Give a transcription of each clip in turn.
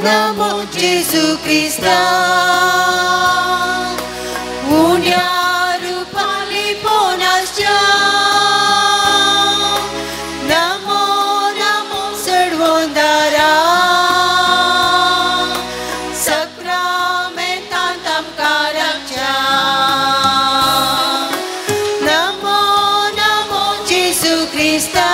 namo Jesu Krista. Unia rupali ponascha. Namo namo Sarvondara. Sakramentantam karakcha. Namo namo Jesu Krista.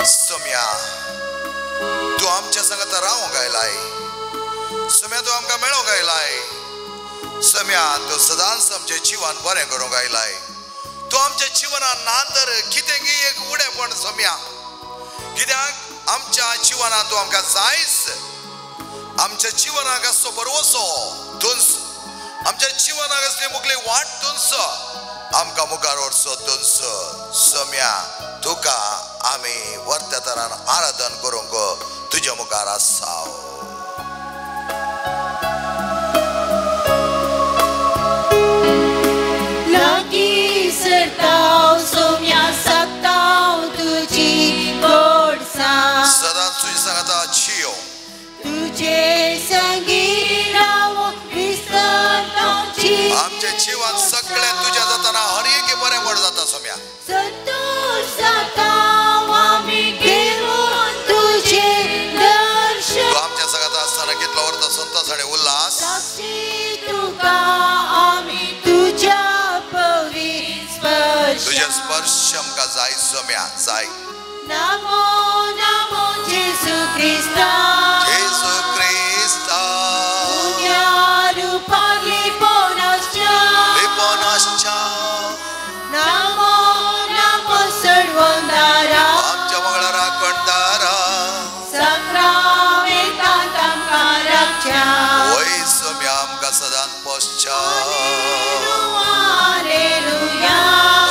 Saumya तू आमच्या संगत रावूं गायलाय. सोम्या तू आमकां मेळोंक गायलाय. सोम्या तू सदांच आमचें जिवन बरें करूंक गायलाय. तू आमच्या जिवनान नांदर कितें एक उडेपण सोम्या. कित्याक आमच्या जिवनान तू आमकां जायच. आमच्या जिवनाक असो बरवसो तुंस. आमच्या जिवनाक असली मुगली वाट तुंस. आमकां मुखार वरचो तुंस. सोम्या तुका आमी वर्त्या तरान आराधन करूंक तुज्या मुखार आसाव. लागी सरताव सोम्या सकताव तुजी गोडसा. सदांच तुजी सांगता जियो. तुजे संगी रावो विसरताव जी. आमचे जीवन सगळें तुज्या जाताना हर एक बरें पड जाता सोम्या. संतोष जाताव आमी घेवन तुजे दर्शन. तू आमच्या सांगता आसतना कितलो व्हरता संतोष आनी उल्हास. साक्षी तुका आमी तुज्या पवित्र स्पर्श. तुझे स्पर्श आमकां जाय सोम्या जाय. नमो नमो जेसू क्रिस्ता. जेसू क्रिस्ता. उन्या रूपा लिपोनाश्चा. लिपोनाश्चा. नमो नमो सर्वंदारा. आमच्या वांगडा राखणदारा. सक्रमेंतांत आमकां रक्षा. वय सोम्या आमकां सदां पोसच्या. हालेलुया.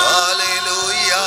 हालेलुया.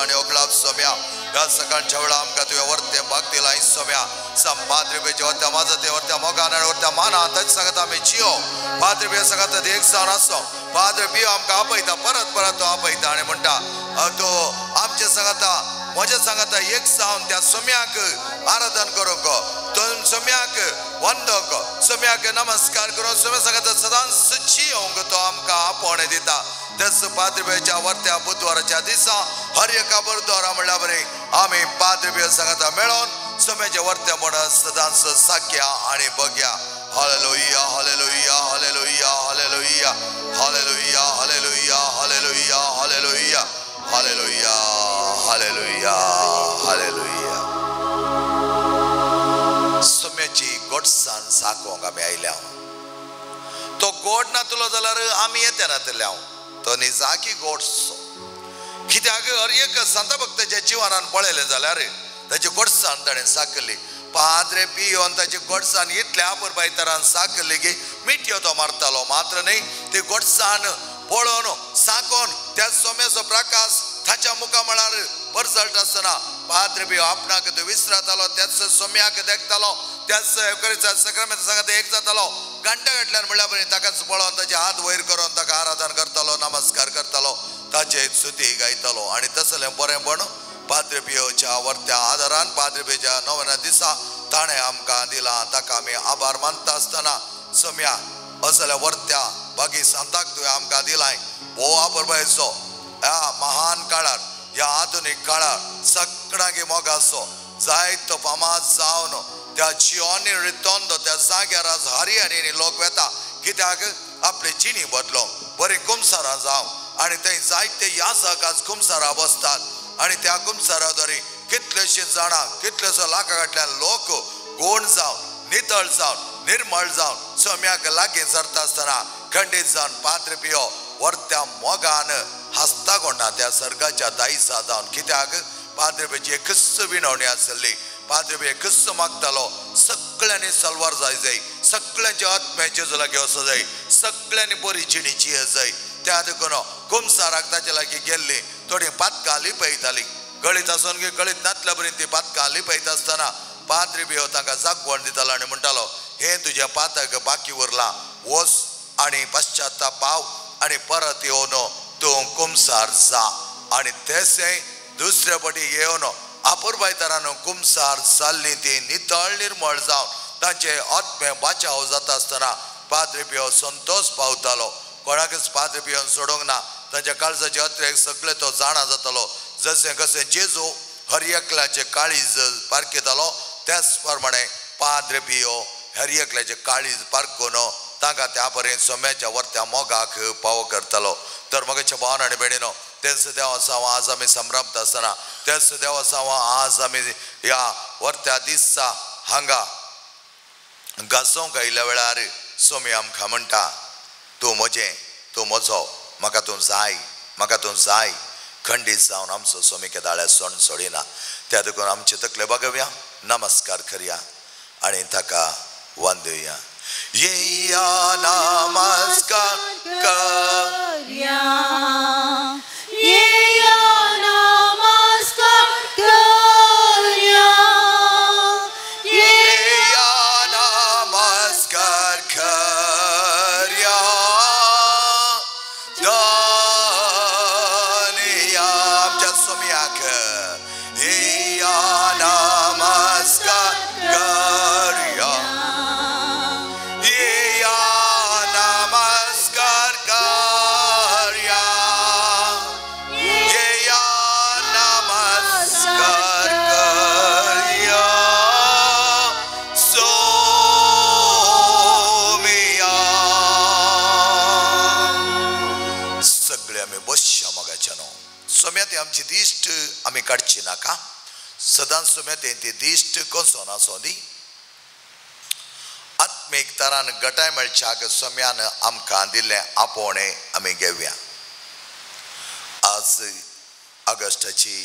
आणि ओगलाब सोम्या या सकाळच्या वेळा आमकां तुवें वर्तें भक्ती लायन सोम्या संपाद्रिबेच्या वर्त्या माझा ते वर्त्या मोगान आणि वर्त्या माना ताचे सांगत आमी जियो पाद्रिबे सांगत एक जावन आसो पाद्र बियो आमकां आपयता परत परत तो आपयता आणि म्हणटा तो आमचे सांगता म्हजे सांगता एक जावन त्या सोम्याक आराधन करूंक तो सोम्याक वंदोक सोम्याक नमस्कार करून सोम्या सांगता सदांच जियोंक तो आमकां आपोवणें दिता तेच पाद्रिबेच्या वर्त्या बुधवाराच्या दिसा हर एका बुधवारा म्हणल्या बरें आमी पाद्रिबे सांगता मेळोन सोम्याच्या वर्त्या म्हणून सदांच साख्या आणि बघया hallelujah hallelujah hallelujah hallelujah hallelujah hallelujah hallelujah hallelujah hallelujah hallelujah hallelujah सोम्याची गोडसाण साकोंक आमी आयल्या तो गोड नातलो जाल्यार आमी येते नातल्या तो निजाकी गोडसो कित्याक हर एक संत भक्ताच्या जिवनान पळयलें जाल्यार ताची गोडसाण ताणें साकली पाद्रे पियोन ताची गोडसाण इतल्या आपुरबाय तरान साकली की मिठ्यो तो मारतालो मात्र न्ही ती गोडसाण पळोवन साकोन त्या सोम्याचो प्रकाश ताच्या मुखामळार परसळट आसतना पाद्रे पियो आपणाक तो विसरतालो त्याच सोम्याक देखतालो त्याच एवकरीचा सक्रामेंत सांगत एक जातालो घंटा घातल्यार म्हणल्यार बरें ताकाच पळोवन ताचे हात वयर करून ताका आराधन करतालो नमस्कार करतालो ताचे स्तुती गायतालो आणि तसलें बरेंपण पाद्रे पियोच्या वर्त्या आदारान पाद्रे पियोच्या नवऱ्या दिसा ताणें आमकां दिला ताका आमी आभार मानता आसतना सोम्या असल्या वर्त्या बागी सांताक तुवें आमकां दिलाय भोव आपुरबायेचो ह्या महान काळार ह्या आधुनीक काळार सगळ्यांक मोगाचो जायतो फामाद जावन त्या जियोनी रितोंदो त्या जाग्यार आज हरियाणेनी लोक वेता कित्याक आपली जिणी बदलो बरी कुमसारां जावं आणि थंय जायते याजक आज कुमसारां बसतात आणि त्या कुमसाराद्वारे कितलेशे जाणां कितलेसो लाखांतल्यान लोक गोण जावन नितळ जावन निर्मळ जावन सोम्याक लागीं सरता आसतना खंडीत जावन पाद्रे पियो वर्त्या मोगान हस्ता कोणा त्या सर्गाच्या दायजा जावन कित्याक पाद्रे पियोची खिस्स विणवणी आसली पाद्रे पियो खिस्स मागतालो सगळ्यांनी सलवार जाय सगळ्यांचे आत्म्याचे लागी वचो जाय सगळ्यांनी बरी जिणीची जाय त्या देखून कुमसाराक ताचे लागीं गेल्ली थोडी पातकां लिपयताली गळीत आसून गे गळीत नातल्या बरी ती पातकां लिपयत आसतना पाद्रे पियो ताका जागवण दितालो आनी म्हणटालो हे तुज्या पातक बाकी उरलां वच आनी पश्चाताप पाव आनी परत येवन तूं कुमसार जा आनी तेसे दुसरे फावटी येवन आपुरबाय तरान कुमसार जाल्ली ती नितळ निर्मळ जावन तांचे आत्मे बाचाव जाता आसतना पाद्रे पियो संतोष पावतालो कोणाकच पाद्रे पियोन सोडूंक ना तांच्या काळजाचे अत्रेक सगळे तो जाणा जातालो जशें कशें जेजू हर एकल्याचे काळीज पारखितालो त्याच प्रमाणे पाद्रे पियो हर एकल्याचे काळीज पारखून तांकां त्या पर्यंत सोम्याच्या वर्त्या मोगाक पाव करतालो तर मगाच्या भावान आनी भयणीनो तेच देवा साव आज आमी संभ्रमता आसतना तेच देवा साव आज आमी ह्या वर्त्या दिसा हांगा गाजोवंक आयिल्ल्या वेळार सोमी आमकां म्हणटा तूं म्हजें तूं म्हजो म्हाका तूं जाय खंडीत जावन आमचो सोमी केदाळ्या सण सोडिना त्या देखून आमचे तकले बगवया नमस्कार करया आनी ताका वंदुया येया नमस्कार करया येया नमस्कार करया येया नमस्कार करया धन्या आमच्या सोम्याक येया नमस्कार करया येया नमस्कार करया येया नमस्कार करया सोम्या सगळे आमी बसया मोगाच्या न्हू सोम्या ती आमची दिश्ट आमी काडची नाका सदांच सोम्या ती दिश्ट कसो नासो दी आत्मीक तरान गटाय मेळच्याक सोम्यान आमकां दिल्लें आपोवणें आमी घेवया आज ऑगस्टाची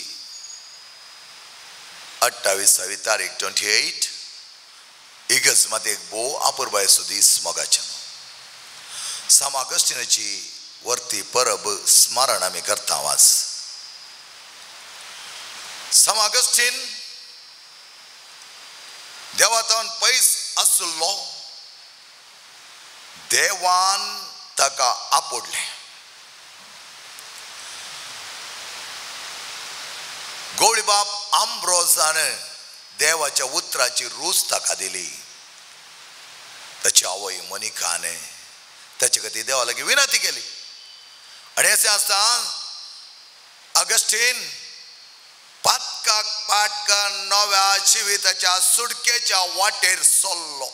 28वी तारीख 28 इगज मात एक भोव आपुरबायेचो दीस मोगाच्या साम ऑगस्टिनाची वर्ती परब स्मरण आमी करता आज सम ऑगस्टीन देवातान पयस आसलो देवान ताका आपडले. गवळी बाप आंब्रोजान देवाच्या उतराची रूच ताका दिली. ताची आवय मोनिकाने ताचे खातीर देवा लागीं विनंती केली. आणि अशें आसता ऑगस्टीन पातकाक पाटका नव्या जिविताच्या सुटकेच्या वाटेर सरलो.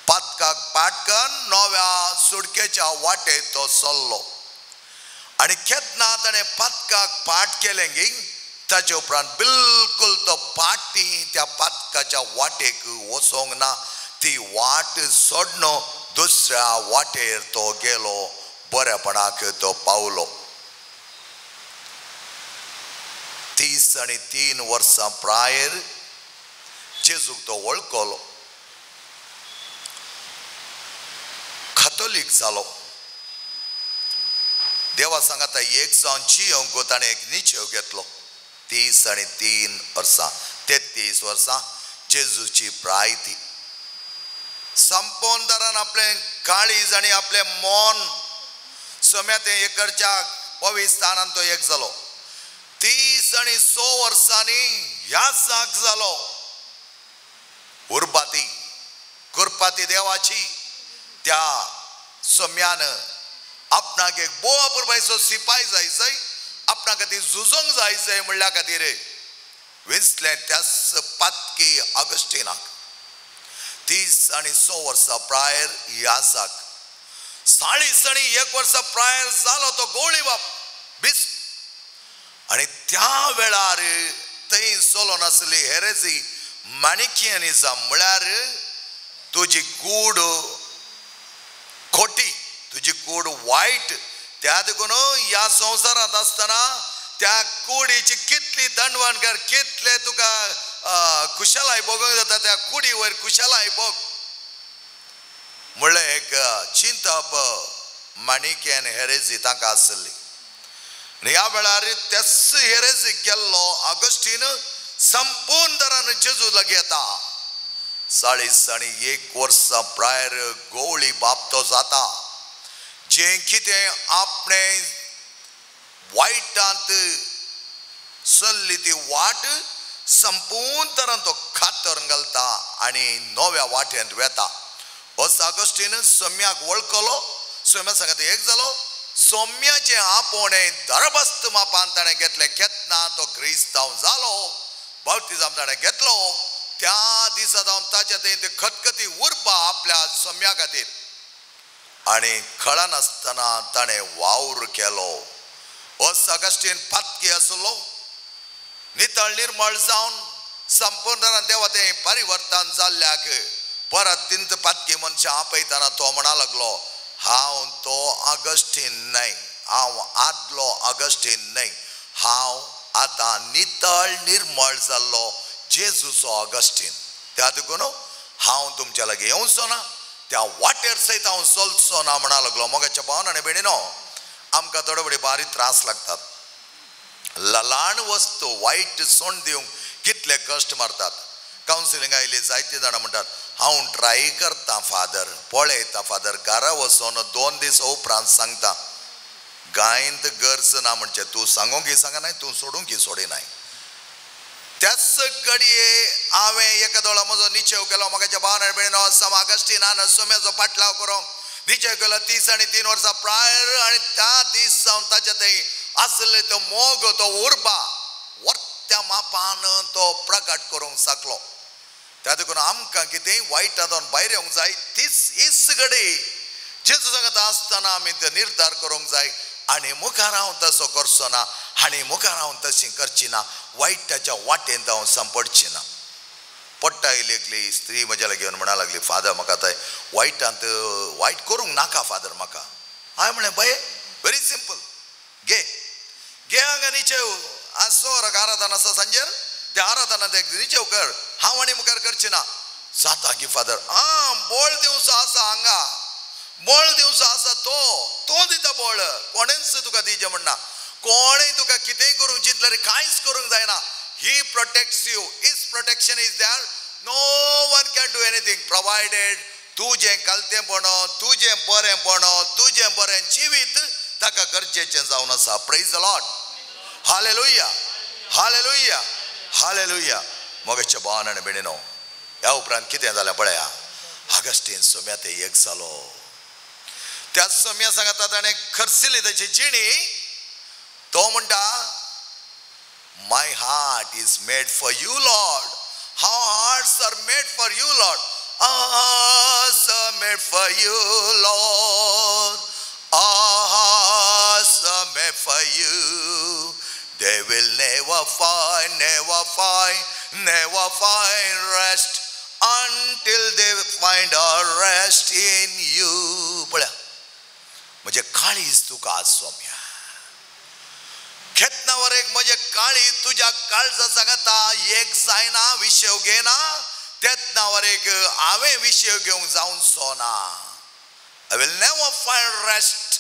पातकाक पाटकन नव्या सुटकेच्या वाटेर तो सरलो. आणि केन्ना ताणें पातकाक पाट केलें गी ताचे उपरांत बिलकुल तो पाटी त्या पातकाच्या वाटेक वचोंक ना. ती वाट सोडनो दुसऱ्या वाटेर तो गेलो. बरेपणाक तो पावलो. 33 वर्सां प्रायर जेजूक तो वळखलो. कॅथोलीक जालो. देवा सांगाता एक जावन जियोंक ताणें एक निश्चय घेतलो. 33 वर्सां जेजूची प्रायती संपोवन दरान आपलें काळीज आनी आपलें मन सोम्या ते एकरच्या पवित्र स्थानान तो एक जालो. 36 वर्सांनी ह्या साक जालो. उर्बाती कुरपाती देवाची त्या सोम्यान आपणाक एक बोवा पुरबायचो सिपाई जायचंय, आपणा खातीर झुजोंक जायचंय म्हणल्या खातीर विंचलें त्याच पातकी ऑगस्टिनाक. 36 वर्सां प्रायर ह्या साक 41 वर्सां प्रायर जालो तो गवळी बाप बिस. आणि त्या वेळार थंय चलोन आसली हेरेजी मॅनिकियनिझम म्हळ्यार तुजी कूड खोटी, तुजी कूड वायट. त्या देखून ह्या संवसारांत आसतना त्या कुडीची कितली दंडवण कर, कितले तुका कुशलाय भोगूंक जाता त्या कुडी वयर कुशलाय भोग म्हणलें एक चिंतप मॅनिकियन हेरेजी ताका आसली. आणि ह्या वेळार तेच हेरेजीक गेल्लो ऑगस्टीन संपूर्ण तरान जेजू लागीं येता. 41 वर्सां प्रायर गवळी बाप तो जाता. जे कितें आपणें वायटांत चल्ली ती वाट संपूर्ण तरान तो खातर घालता आनी नव्या वाटेंत वेता. असो ऑगस्टीन सोम्याक वळखलो. सोम्या सांगात एक जालो. सोम्याचे आपोवणें दरबस्त मापान ताणें घेतलें. केन्ना तो क्रिस्तांव जालो, बाप्तिजम ताणें घेतलो, त्या दिसा जावन ताच्या थंय खतखती उरपा आपल्या सोम्या खातीर. आनी कळनासतना ताणें वावर केलो. असो ऑगस्टीन पातकी आसलो. नितळ निर्मळ जावन संपूर्ण देवा थंय परिवर्तन जाल्ल्याक परत तिंत पातकी मनशां आपयतना तो म्हणा लागलो, हांव तो ऑगस्टीन न्हय, हांव आदलो ऑगस्टीन न्हय, हांव आतां नितळ निर्मळ जाल्लो जेजूचो ऑगस्टीन. त्या देखून हांव तुमच्या लागीं येवचो ना, त्या वाटेर सयत हांव चलचो ना म्हणा लागलो. मोगाच्या भावन आनी भयणीनो, आमकां थोडे बडे बारीक त्रास लागतात. ल्हान वस्तू वायट सोंड दिवंक कितले कश्ट मारतात. कावन्सिलिंग आयली जायती जाणां म्हणटात, हांव ट्राय करता फादर, पळयता फादर, घरा वचोन 2 दीस उपरांत सांगता. गायंत गरज ना म्हणचे तूं सांगूंक सांगनाय, तूं सोडूंक सोडिनाय. त्याच घडये हांवें एका दोळा म्हजो निश्चय केलो. म्हाका भावना भयणीनो, सम ऑगस्टीनान सोम्याचो पाटलाव करूंक निश्चय केलो. 33 वर्सां प्रायर. आनी त्या दीस जावन ताच्या थंय आसले तो मोग, तो उर्बा वर्त्या मापान तो प्रकट करूंक शकलो. त्या देखून आमकां कितेंय वायटांतून भायर येवंक जाय. हीच घडी जेजू सांगत आसतना आमी तो निर्धार करूंक जाय. आनी मुखार हांव तसो करचो ना, आनी मुखार हांव तशी करची ना, वायटाच्या वाटेंत हांव सांपडची ना. पडटा एकली स्त्री म्हज्या लागीं म्हणा लागली, फादर म्हाका थंय वायटांत वायट करूंक नाका फादर म्हाका. हांवें म्हणलें बये व्हेरी सिंपल, घे घे हांगा निचेव. आज 6 वरांक आराधना आसा सांजेर, त्या आराधनांत एक निचेव कर, हांव आनी मुखार करची ना. जाता की फादर? बोळ दिवचो आसा हांगा, बोळ दिवचो आसा तो दिता बोळ, कोणेंच तुका दिवचें म्हणना. कोणय तुका कितेंय करूंक चिंतल्यार कांयच करूंक जायना. He protects you. His protection is there. No one can do anything provided तुजें कलतेपण, तुजें बरेंपण, तुजें बरें जिवीत ताका गरजेचें जावन आसा. Praise the Lord. Hallelujah, hallelujah, hallelujah. मोगाच्या भावान आनी भयणीनो, ह्या उपरांत कितें जालें पळया. ऑगस्टीन सोम्या ते एक जालो. त्या सोम्या सांगता ताणें खर्चिली ताची जिणी. तो म्हणटा my heart is made for you Lord. Our hearts are made for you Lord. Hearts are made for you, Lord. Hearts are made for you. They will never find rest until they find a rest in you. पळया, म्हणजे काळीज तुका आज सोम्या. खेतनावर एक म्हणजे काळी तुझ्या काळजा सांगता एक जायना विषय घेना. तेतनावर एक हांवें विषय घेवंक जावन सोना. I will never find rest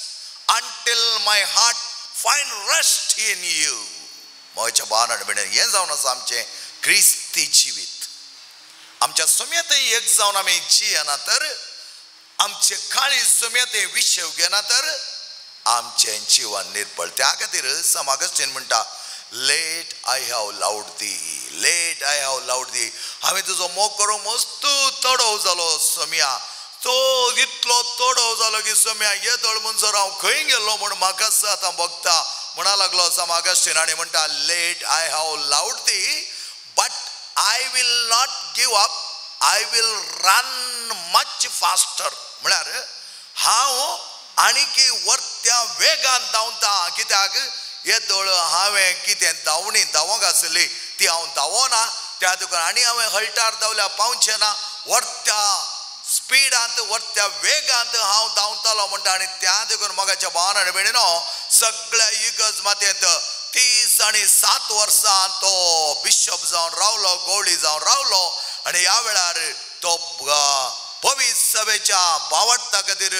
until my heart find rest in you. मोच्या भावान भयणीन, हें जावन आसा आमचें क्रिस्ती जिवीत. आमच्या सोम्यातय एक जावन आमी जियेना तर, आमचे काळी सोम्यातय विषय घेना तर आमचें जिवन निर्पळ. त्या खातीर सम ऑगस्टीन म्हणटा late I have loved thee, late I have loved thee. हांवें तुजो मोग करूंक मस्तू तोडव जालो सोम्या. तो इतलो तोडव जालो की सोम्या येदळ म्हणसर हांव खंय गेल्लो म्हूण म्हाका आतां बगता म्हणा लागलो सम ऑगस्टीन. आनी म्हणटा late I have loved thee but I will not give up. I will run much faster. म्हळ्यार हांव आनीक वर्त्या वेगान धांवता. कित्याक येदोळ हांवें कितें धांवणी धांवोंक आसली ती हांव धांवना. त्या दुकान आनी हांवें हल्टार धांवल्या पावचें ना. वर्त्या स्पिडांत वर्त्या वेगांत हांव धांवतालो म्हणटा. आनी त्या देखून मोगाच्या भावान आनी भयणीनो, सगळ्या इगर्ज मातयेंत 30 आनी 7 वर्सां तो बिशप जावन रावलो, गवळी जावन रावलो. आनी ह्या वेळार तो पवित्र सभेच्या भावार्था खातीर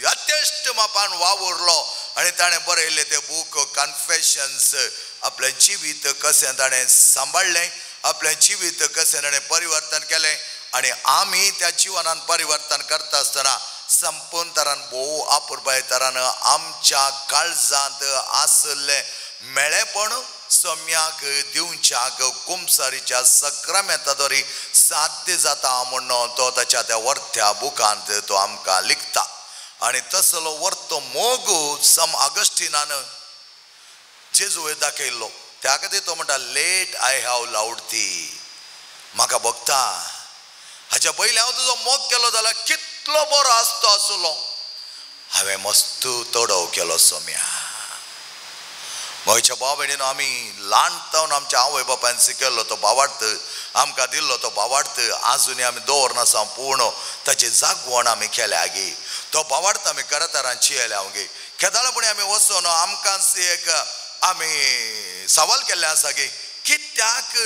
यथेश्ट मापान वावुरलो. आनी ताणें बरयलें तें बूक कन्फेशन्स. आपलें जिवीत कशें ताणें सांबाळलें, आपलें जिवीत कशें ताणें परिवर्तन केलें. आनी आमी त्या जिवनान परिवर्तन करता आसतना संपूर्ण तरान भोव आपुरबाय तरान आमच्या काळजांत आसलें मेळेपण सोम्याक दिवच्याक कुमसारीच्या सक्रामेंताद्वारे साध्य जाता म्हणून तो ताच्या त्या वर्त्या बुकांत तो आमकां लिखता. आनी तसलो वर्तो मोग सम ऑगस्टीनान जेजुवे दाखयल्लो. त्या खातीर तो म्हणटा लेट आय हॅव लावड दी. म्हाका बगता हाच्या पयलीं हांव तुजो मोग केलो जाल्यार कितलो बरो आसतो आसलो. हांवें मस्तू तोडव केलो सोम्या. म्हज्या भाव भयणीनो, आमी ल्हानपणांत आमच्या आवय बापायन शिकयल्लो तो भावार्थ, आमकां दिल्लो तो भावार्थ आजुनी आमी दवरनासा. पूर्ण ताची जागवण आमी केल्या गे. तो भावार्थ आमी करतारान चियल्या गे. केदाळपणी आमी वचून आमकां एक आमी सवाल केल्ले आसा गे, कित्याक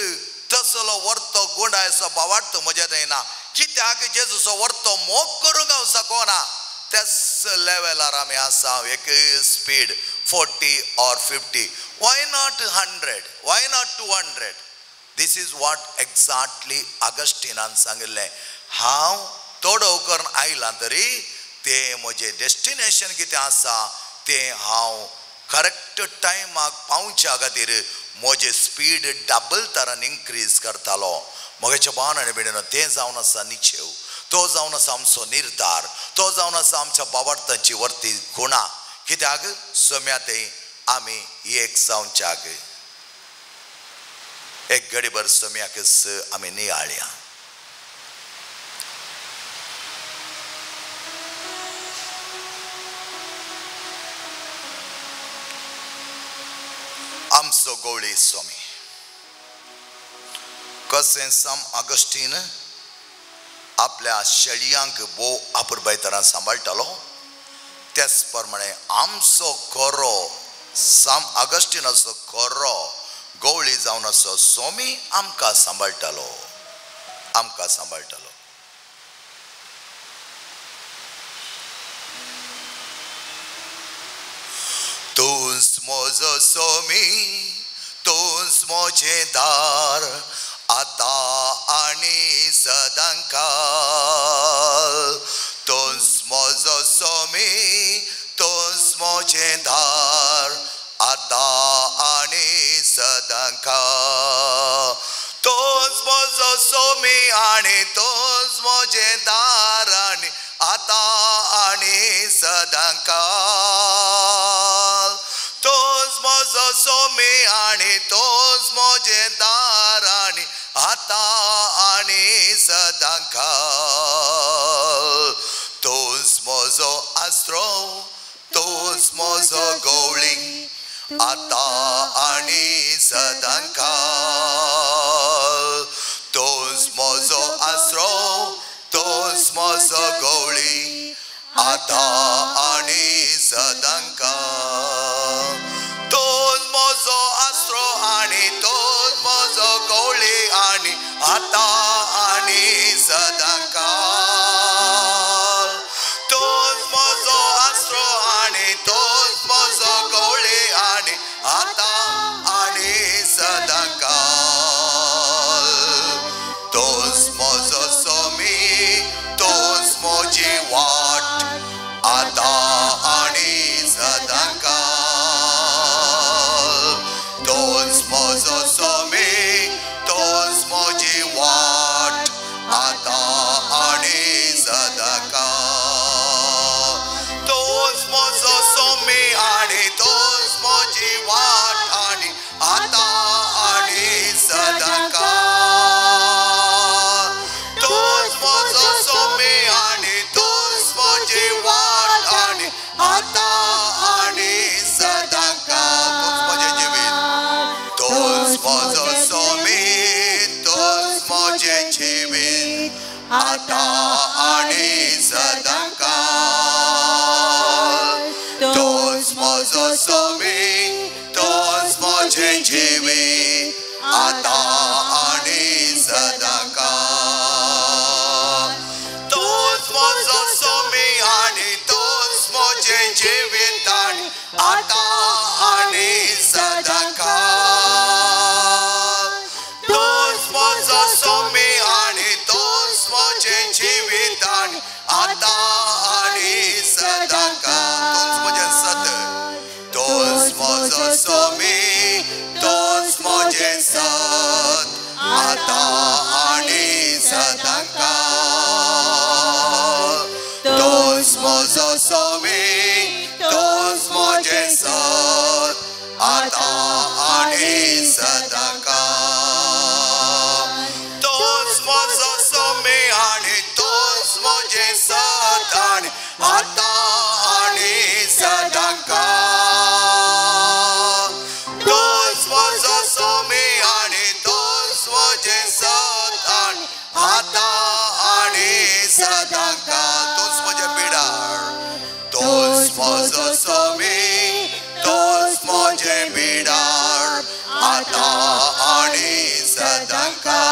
तसलो वर्तो गुंडायचो भावार्थ म्हज्या थंय ना. कित्याक जेजूचो वर्तो मोग करूंक हांव सकोना. त्याच लेवलार आमी आसा. एक speed 40 or 50. Why not 100? Why not 200? This is what exactly Augustinan सांगिल्लें. हांव तोडव करून आयलां तरी तें म्हजें डेस्टिनेशन कितें आसा तें हांव करेक्ट टायमाक पावच्या खातीर म्हजें स्पीड डबल तरान इन्क्रीज करतालो. म्हज्या भावान आनी भयणीनो, तें जावन आसा निशेव. तो जावन आसा आमचो निर्धार. तो जावन आसा आमच्या भावार्थांची वर्ती गुणां. कित्याक सोम्यातय आमी एक जावच्याक एक घडीभर सोम्याकच आमी नियाळया. आमचो गवळी स्वामी कशें सम ऑगस्टीन आपल्या शेळयांक भोव आपुरबाय तरान सांबाळटालो, त्याच प्रमाणे आमचो खोरो सम ऑगस्टीनाचो खोरो गवळी जावन असो स्वामी आमकां सांबाळटालो. तूं म्हजो सोमी, तूंच म्हजें दार, आतां आनी सदांकाल. तूंच म्हजो सोमी, तूंच म्हजें दार, आतां आनी सदांकाल. तूंच म्हजो सोमी आनी तूंच म्हजें दार, आनी आतां आनी सदांकाल. तूंच म्हजो सोमी आनी तूंच म्हजें दार, आनी आतां आनी सदांकाल. तूंच म्हजो आसरो, तूंच म्हजो गवळी, आतां आनी सदांकाल. तूंच म्हजो आसरो, तूंच म्हजो गवळी, आतां आनी सदांकाल. तूंच म्हजो आसरो आनी तूंच म्हजो गवळी, आनी आतां आनी सदांकाल. तूंच म्हजो आसरो आनी तूंच म्हजो गवळी, आनी आतां आनी सदांकाल. तूंच म्हजो सोमी, तूंच म्हजी वाट, आतां आनी सदांकाल. तूंच म्हजो सोमी, तूंच म्हजी वाट, आतां आनी सदांकाल. तूंच म्हजो सोमी आनी तूंच म्हजी वाट, आनी आतां आनी सदांकाल. तूंच म्हजो सोमी आनी तूंच म्हजी वाट, आनी आतां आनी सदांकाल. तूंच म्हजें जिवीत, तूंच म्हजो सोमी, तूंच म्हजें जिवीत, आतां आनी सदांकाल. तूंच म्हजो सोमी, तूंच म्हजें जिवीत, आतां आनी सदांकाल. तूंच म्हजो सोमी आनी तूंच म्हजें जिवीत, आनी आतां आनी सदांकाल. तूंच म्हजो सोमी आनी तूंच म्हजें जिवीत, आनी आतां आनी सदांकाल. तूंच म्हजें सत, तूंच म्हजो सोमी, तूंच म्हजें सत, आतां आनी सदांकाल. तूंच म्हजो सोमी, तूंच म्हजें सत, आतां आनी सदांकाल. तूंच म्हजो सोमी आनी तूंच म्हजें सत, आनी आतां आनी सदांकाल. तूंच म्हजो सोमी आनी तूंच म्हजें सत, आनी आतां आनी सदांकाल. तूंच म्हजें बिडार, तूंच म्हजो सोमी, तूंच म्हजें बिडार, आतां आनी सदांकाल.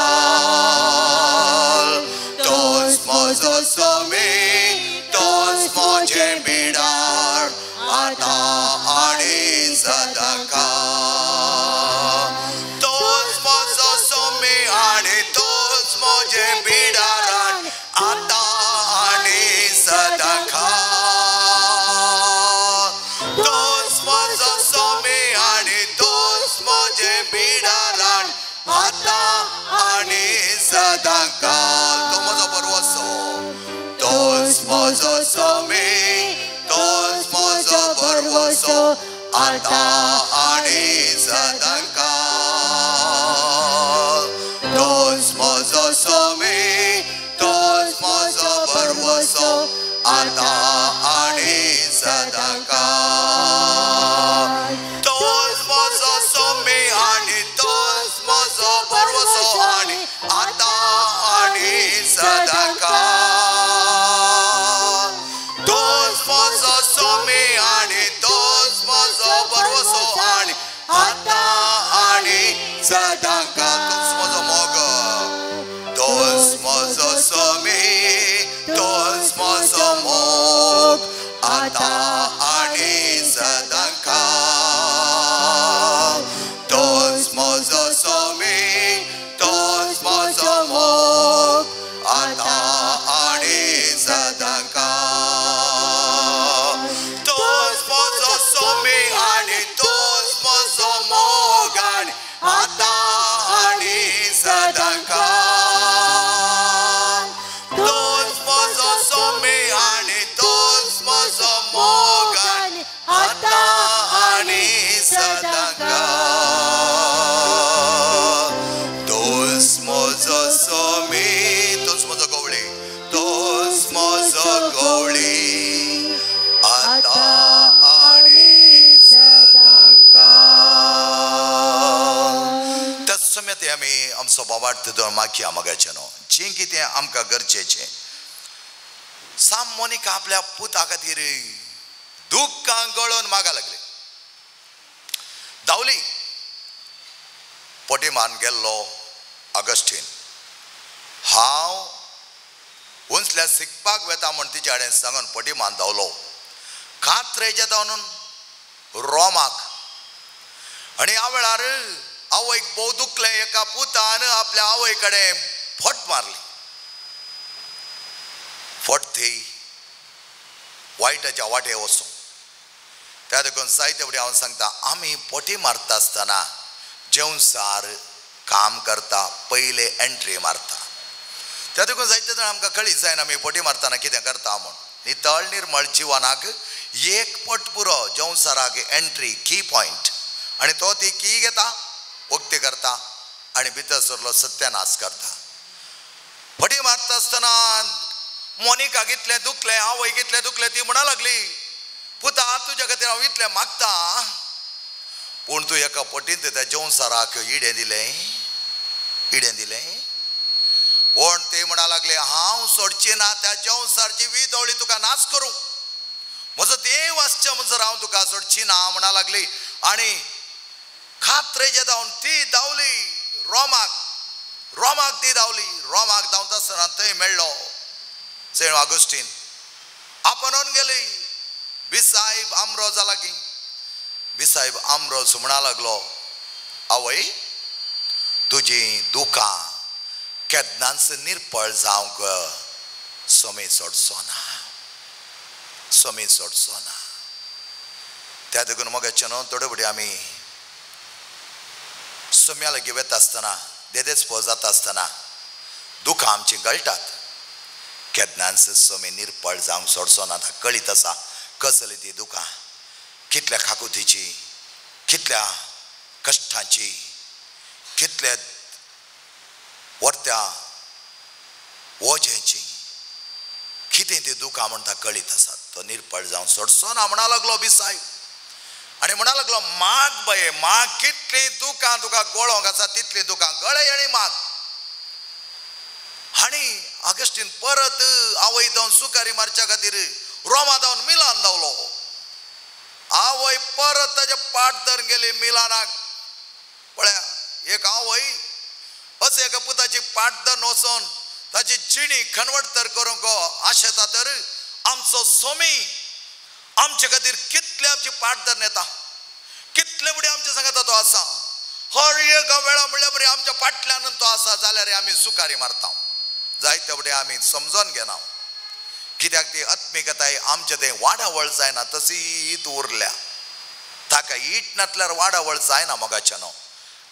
तूंच म्हजो सोमी, तूंच म्हजें बिडार, आतां आनी सदांकाल. तूंच म्हजो सोमी आनी तूंच म्हजें बिडार, आनी आतां आनी सदांकाल. तूंच म्हजो सोमी आनी तूंच म्हजें बिडार, आनी आतां आनी सदांकाल. तो म्हजो बरवसो, तूंच म्हजो सोमी, तूंच म्हजो बरवसो, आतां आनी सदांकाल. तूंच म्हजो सोमी, तूंच म्हजो बरवसो, आतां आनी सदांकाल. तूंच म्हजो सोमी आनी तूंच म्हजो बरवसो, आनी आतां आनी सदांकाल. तूंच म्हजो सोमी आनी तूंच म्हजो बरवसो, आनी आतां आनी सदांकाल. तूंच म्हजो मोग, तूंच म्हजो सोमी, तूंच म्हजो मोग, आतां आनी सदांकाल. आता आणि सदाकाळ. तोच म्हजो सोमी आणि तोच म्हजो मोग आता आणि सदाकाळ. तोच म्हजो सोमी, तोच म्हजो गवळी, तोच म्हजो गवळी आता आणि सदाकाळ. त्या समेत आमी आमचो बाबार्थ दवरून मागया मोगाचें न्हू, जें कितें आमकां गरजेचें. साम मोनिका आपल्या पुता खातीर दुख्खां गळोवन मागा लागले. धांवली. पोटिमान गेल्लो ऑगस्टीन. हांव उंचल्या शिकपाक वेता म्हण तिचे कडेन सांगून पोटिमान धांवलो. कात्रेज येता म्हणून रोमाक. आनी ह्या वेळार आवयक भोव दुखलें. एका पुतान आपल्या आवय कडेन फट मारली. फट थंय वायटाच्या वाटे वचूं. त्या देखून जायते फुडें हांव सांगता, आमी पोटी मारता आसतना जेवसार काम करता पयले एंट्री मारता. त्या देखून जायते जाण आमकां कळीत जायना आमी पोटी मारतना कितें करता म्हूण. नितळ निर्मळ जिवनाक एक पट पुरो जेवसाराक एंट्री की पॉयंट. आनी तो ती की घेता, उक्ती करता आनी भितर सरलो सत्यानाश करता. फटी मारता आसतना मोनिका कितलें दुखलें, आवय कितलें दुखलें ती म्हणा लागली, पुता तुज्या खातीर हांव इतलें मागता, पूण तूं एका पटीन त्या जेवसाराक इडें दिलें. पूण ते म्हणा लागले, हांव सोडची ना त्या जेवसारची विधवळी तुका नाच करूं. म्हजो देव आसच्या म्हणसर हांव तुका सोडची ना म्हणा लागली. आनी खात्रेजे धांवन ती धांवली रोमाक ती धांवली. रोमाक धांवता आसतना थंय मेळ्ळो सेंट ऑगस्टीन. आपणून गेली बिसायब आम्रोजा लागीं. बिसायब आम्रोज म्हणा लागलो, आवय तुजीं दुखां केन्नाच निर्पळ जावंक सोमी सोडचो ना. त्या देखून मोगाचें न्हू, थोडे फुडें आमी सोम्या लागीं वेता आसतना देदेस्पो जाता आसतना दुखां आमचीं गळटात. केन्नाच सोमी निर्पळ जावंक सोडचो ना. कळीत आसा कसली ती दुखां, कितल्या खाकुतीची, कितल्या कश्टांची, कितल्या वर्त्या ओजेची, कितें ती दुखां म्हणटा कळीत आसात. तो निर्पळ जावंक सोडचो ना म्हणा लागलो बिसाय. आनी म्हणा लागलो, माग बये माग, कितलीं दुखां तुका गळोवंक आसा तितलीं दुखां गळय आनी माग. आनी ऑगस्टीन परत आवय धांवन सुकारी मारच्या खातीर रोमा धांवन मिलान धांवलो. आवय परत ताजे पाट धरून गेली मिलानाक. पळया, एक आवय अशें एका पुताची पाट धरून वचोन ताची चिणी खनवट करूंक आशेता, तर आमचो सोमी आमचे खातीर कितले आमची पाट धरून येता, कितले फुडें आमचे सांगता तो आसा. हर एका वेळा म्हणल्या बरी आमच्या फाटल्यान तो आसा जाल्यार आमी सुकारी मारता. जायते फुडें आमी समजोन घेना, कित्याक ती आत्मिकताय आमचे थंय वाडावळ जायना तशीच उरल्या. ताका ईट नातल्यार वाडावळ जायना मोगाचें न्हू.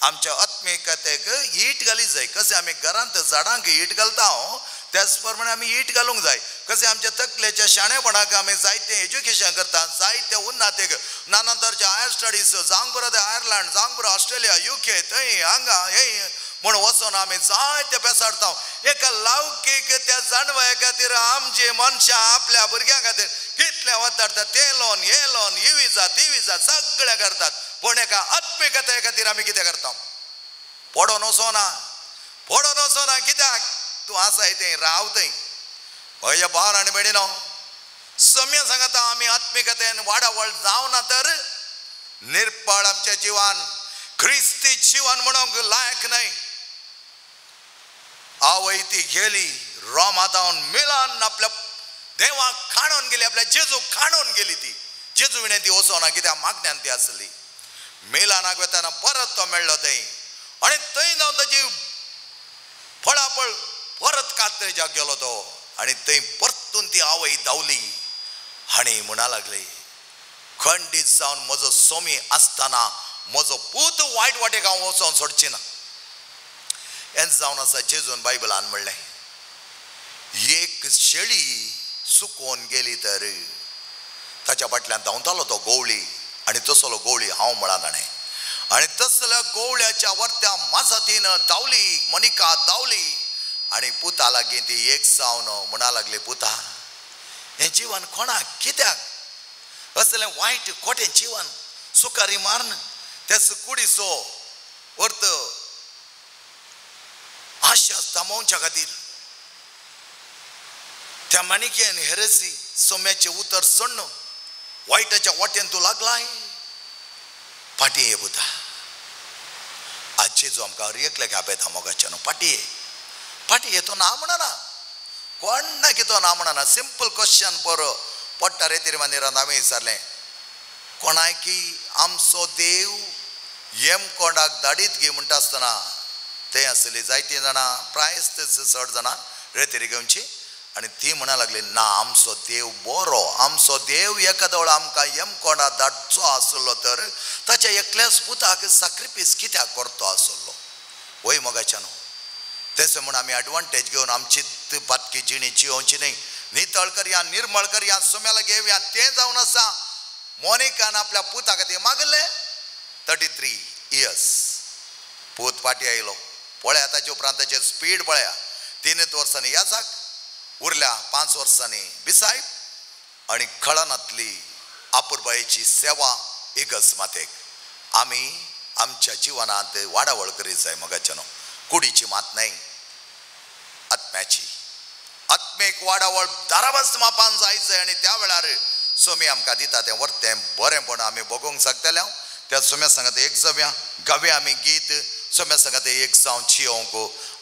आमच्या आत्मिकतेक ईट घाली जाय. कशें आमी घरांत झाडांक ईट घालता त्याच प्रमाणे आमी ईट घालूंक जाय. कशें आमच्या तकलेच्या शाणेपणाक आमी जायतें एज्युकेशन करता, जायते उन्नातेक नाना तरेचे हायर स्टडीज जावंक बरो ते आयर्लंड, जावंक बरो ऑस्ट्रेलिया, UK थंय हांगा हे म्हण वचोन आमी जायते पेसाडता. एका लावकीक त्या जाणवाया खातीर आमची मनशां आपल्या भुरग्यां खातीर कितले वताडतात. ते लोन हे लोन, ही विजा ती विजा सगळें करतात. पूण एका आत्मिकते खातीर आमी कितें करता? पडोन वचोना. कित्याक तूं आसाय थंय राव थंय. म्हज्या भावान आनी भयणीनो, सम्य सांगता आमी आत्मिकतेन वाडावळ जावना तर निर्पळ आमच्या जिवान ख्रिस्ती जीवन म्हणूंक लायक न्हय. आवय ती गेली रोमातावन मिलान आपल्या देवाक खाणोन गेली, आपल्या जेजूक खाणोन गेली. ती जेजू विणें वचोना, कित्याक मागण्यान ती आसली. मिलानाक वेताना परत तो मेळ्ळो थंय. आनी थंय जावन ताची फळाफळ परत कात्रेजाक गेलो तो. आनी थंय परतून ती आवय धांवली आनी म्हणा लागली, खंडीत जावन म्हजो सोमी आसतना म्हजो पूत वायट वाटेक हांव वचोन सोडची ना. हें जावन आसा जेजून बायबलान म्हणलें, एक शेळी सुकोवन गेली तर ताच्या फाटल्यान धांवतालो तो गवळी, आनी तसलो गवळी हांव म्हणा ताणें. आनी तसल्या गवळ्याच्या वर्त्या माजतीन धांवली, मनिका धांवली आनी पुता लागीं ती एक जावन म्हणा लागली, पुता हें जिवन कोणाक कित्याक असलें वायट खोटें जिवन सुकारी मारन तेच कुडीचो अर्थ आशा थांबोवच्या खातीर त्या माणिकेन हेरेसी सोम्याचे उतर सोडन वायटाच्या वाटेन तूं लागलाय. फाटी ये पुता, आज जेजू आमकां एकले खेपेता मोगाच्या न्हू. फाटी ये तो ना म्हणना, कोणा की तो ना म्हणना. सिंपल क्वेश्चन बरो पडटा रेतीर मंदिरांत आमी विचारलें, कोणाय की आमचो देव येम कोंडाक धाडीत घे म्हणटा आसतना ते आसली जायतीं जाणां प्रायस चड जाणां रेतीर घेवची. आनी ती म्हणा लागली, ना आमचो देव बरो, आमचो देव एकाद वेळ आमकां येम कोंडा धाडचो आसलो तर ताच्या एकल्याच पुताक सॅक्रिफायस कित्याक करतो आसलो. वय मोगाच्या न्हू. तशें म्हूण आमी एडवांटेज घेवन आमची पातकी जिणी जियोवची न्ही. नितळ करया, निर्मळ करया, सोम्याला घेवया. तें जावन आसा मोनिकान आपल्या पुता खातीर मागलें. 33 years पूत फाटी आयलो. पळया ताचे उपरांत ताचें स्पीड पळया. 3 वर्सांनी याजाक उरल्या 5 वर्सांनी बिसायब आनी खळनांतली आपुरबायेची सेवा इगस मातेक. आमी आमच्या जिवनांत वाडावळ करीत जाय मोगाच्या न्हू. कुडीची मात न्हय, आत्म्याची. आत्मेक वाडावळ दाराबस मापान जायचें. आनी त्या वेळार सोमी आमकां दिता तें वर्तें बरेंपण आमी भोगूंक शकतले. त्या सोम्या सांगात एक जावया, गावया आमी गीत सोम्या सांगात एक जावन जियोंक.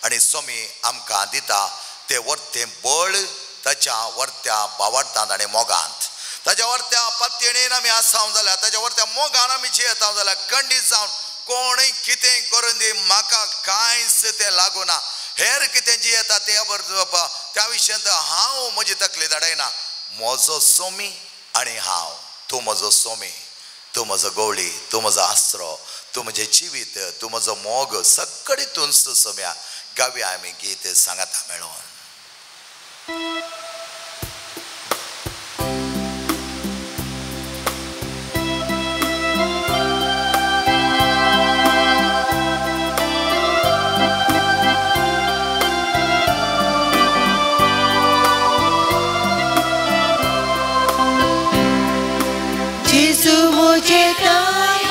आनी सोमी आमकां दिता तें वर्तें बळ ताच्या वर्त्या बावार्थांत आनी मोगांत. ताच्या वर्त्या पत्यणेन आमी आसांव जाल्यार, ताच्या वर्त्या मोगान आमी जियेतांव जाल्यार खंडीत जावन कोणूय कितें करून दी म्हाका कांयच तें लागूना. हेर कितें जियेता ते त्या विशयांत हांव म्हजी तकली धाडयना. म्हजो सोमी आनी हांव. तूं म्हजो सोमी, तूं म्हजो गवळी, तूं म्हजो आसरो, तूं म्हजें जिवीत, तूं म्हजो मोग सगळें तूंच सोम्या. गावया आमी गीत सांगाता मेळोन.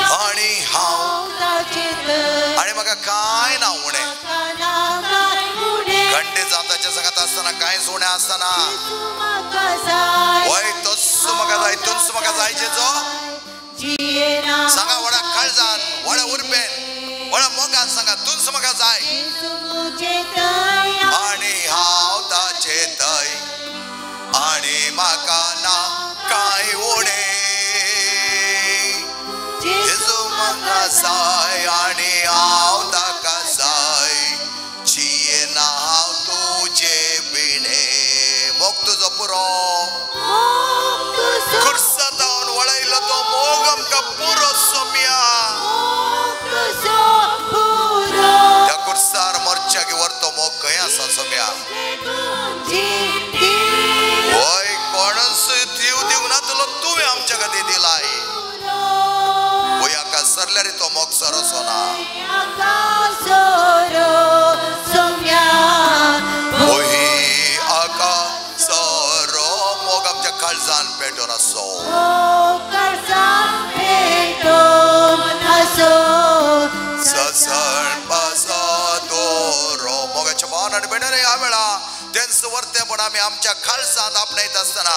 आणि हांव आणि म्हाका कांय ना उणें. खंडीत जावन ताच्या सांगात आसतना कांयच उणें आसतना वय तोच म्हाका जाय, तूंच म्हाका जाय जेजो. सांगा व्हडा काळजान, व्हडा उर्बेन, व्हडा मोगान सांगा, तूंच म्हाका जाय. आणि हांव ताचे थंय आणि म्हाका ना कांय उणें. जेजू म्हाका जाय आणि हांव ताका जाय. जियेना हांव तुजे बिणे. मोग तुजो पुरो खुर्सात जावन वळयलो तो मोग आमकां पुरो सोम्या. त्या खुर्सार मोर्चाक व्हरतो मोग खंय आसा सोम्या. वय कोणूच जीव दिवंक नातलो, तुवें आमच्या खातीर दिलाय. वय आकाश सरल्यार तो मोग सरसो ना. वही आकाश सरो मोग आमच्या काळजान पेटोन आसो. ससण पासो दोरो मोगाच्या भावान आनी भयणांनी ह्या वेळा तेंच वर्तेपण आमी आमच्या काळजांत आपणयत आसतना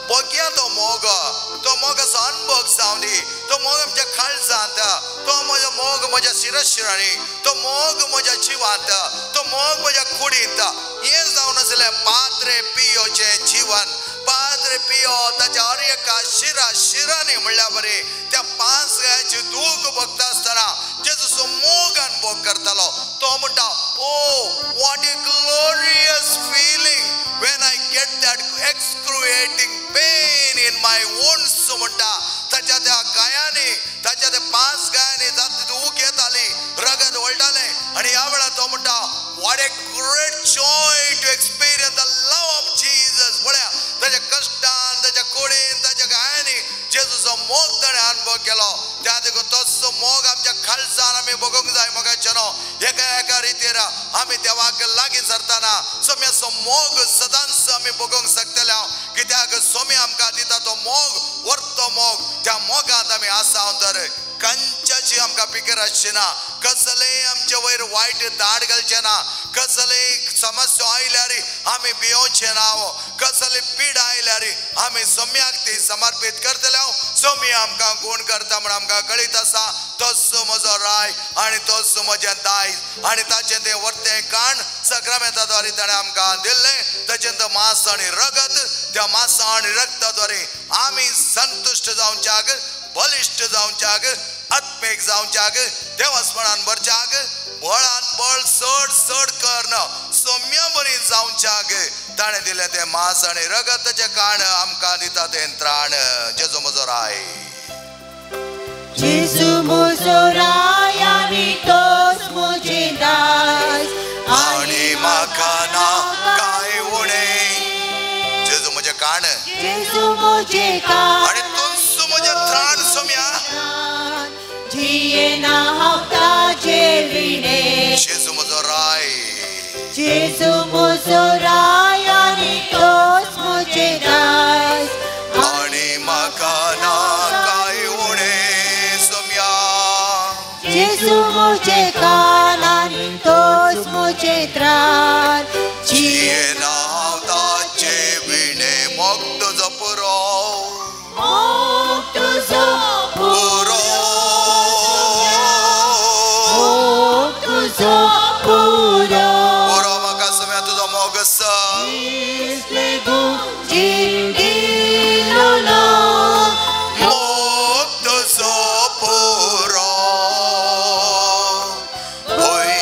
बघया तो मोगाचो अनुभव जावन दी. तो मोग आमच्या काळजांत, तो म्हजो मोग म्हज्या शिरशिरांनी, तो मोग म्हज्या जिवांत, तो मोग म्हज्या कुडींत. हें जावन आसलें पाद्रे पियोचें जीवन. पाद्रे पियो ताच्या हर एका शिरांनी म्हणल्या बरें त्या 5 गायांची दूख भोगता आसतना जेजूचो मोग अनुभव करतालो. तो म्हणटा, oh what a glorious feeling when I get that excruciating pain in my wounds. म्हणटा ताच्या त्या गायांनी, ताच्या त्या 5 गायांनी जाता joy to experience the love of Jesus. पळया त्याच्या कष्टान त्याच्या कोडीन त्याच्या गायनी जेजूचो मोग ताणें अनुभव केलो. त्या देखून तोच मोग आमच्या खालसान आमी बघूंक जाय. मोगाचेनो एका रितीर आमी देवाक लागीं सरतना सोम्याचो मोग सदांच आमी बघूंक शकतले. कित्याक सोमी आमकां दिता तो मोग वर्तो मोग. त्या मोगांत आमी आसा तर कंचाची आमकां फिकर आसची ना. कसलेय आमचे वयर वायट दाड घालचे ना. कसलेय समस्या आयल्यार आमी भियोवचे ना. कसली पीड आयल्यार आमी सोम्याक ती समर्पित करतले. सोमी आमकां गुण करता म्हण आमकां कळीत आसा. तोच म्हजो राय आनी तोच म्हजें दायज आनी ताचें तें वर्तें काण सक्रामेंताद्वारे ताणें आमकां दिल्लें. ताचें तो मांस आनी रगत त्या मांसा आनी रगताद्वारे आमी संतुश्ट जावच्याक बलिष्ठ जावच्याक आत्मीक जावच्याक देवस्पणान भरच्याक बळांत बळ चड चड कर्ण सौम्य बरी जावच्याक ताणें दिलें तें मांस आनी रगताचें काण आमकां दिता तें त्राण. जेजू म्हजो राय. जेजू म्हजो राय आनी तोच म्हजें दायज आनी म्हाका ना कांय उणें. जेजू म्हजें काण जेजू म्हजें काण आनी तोच म्हजें त्राण. सोम्या जियेना हांव ताचे विणे. जेजू म्हजो राय. जेजू म्हजो राय आनी तोच म्हजें दायज आनी म्हाका ना कांय उणें. सोम्या जेजू म्हजें कान आनी तोच म्हजें त्राण. जियेना हांव ताचे विणे. मोग तुजो पुरो मोग तुजो पुरो मोग तुजो पुरो. पुरो म्हाका सोम्या तुजो मोग आसा. मोग तुजो पुरो होय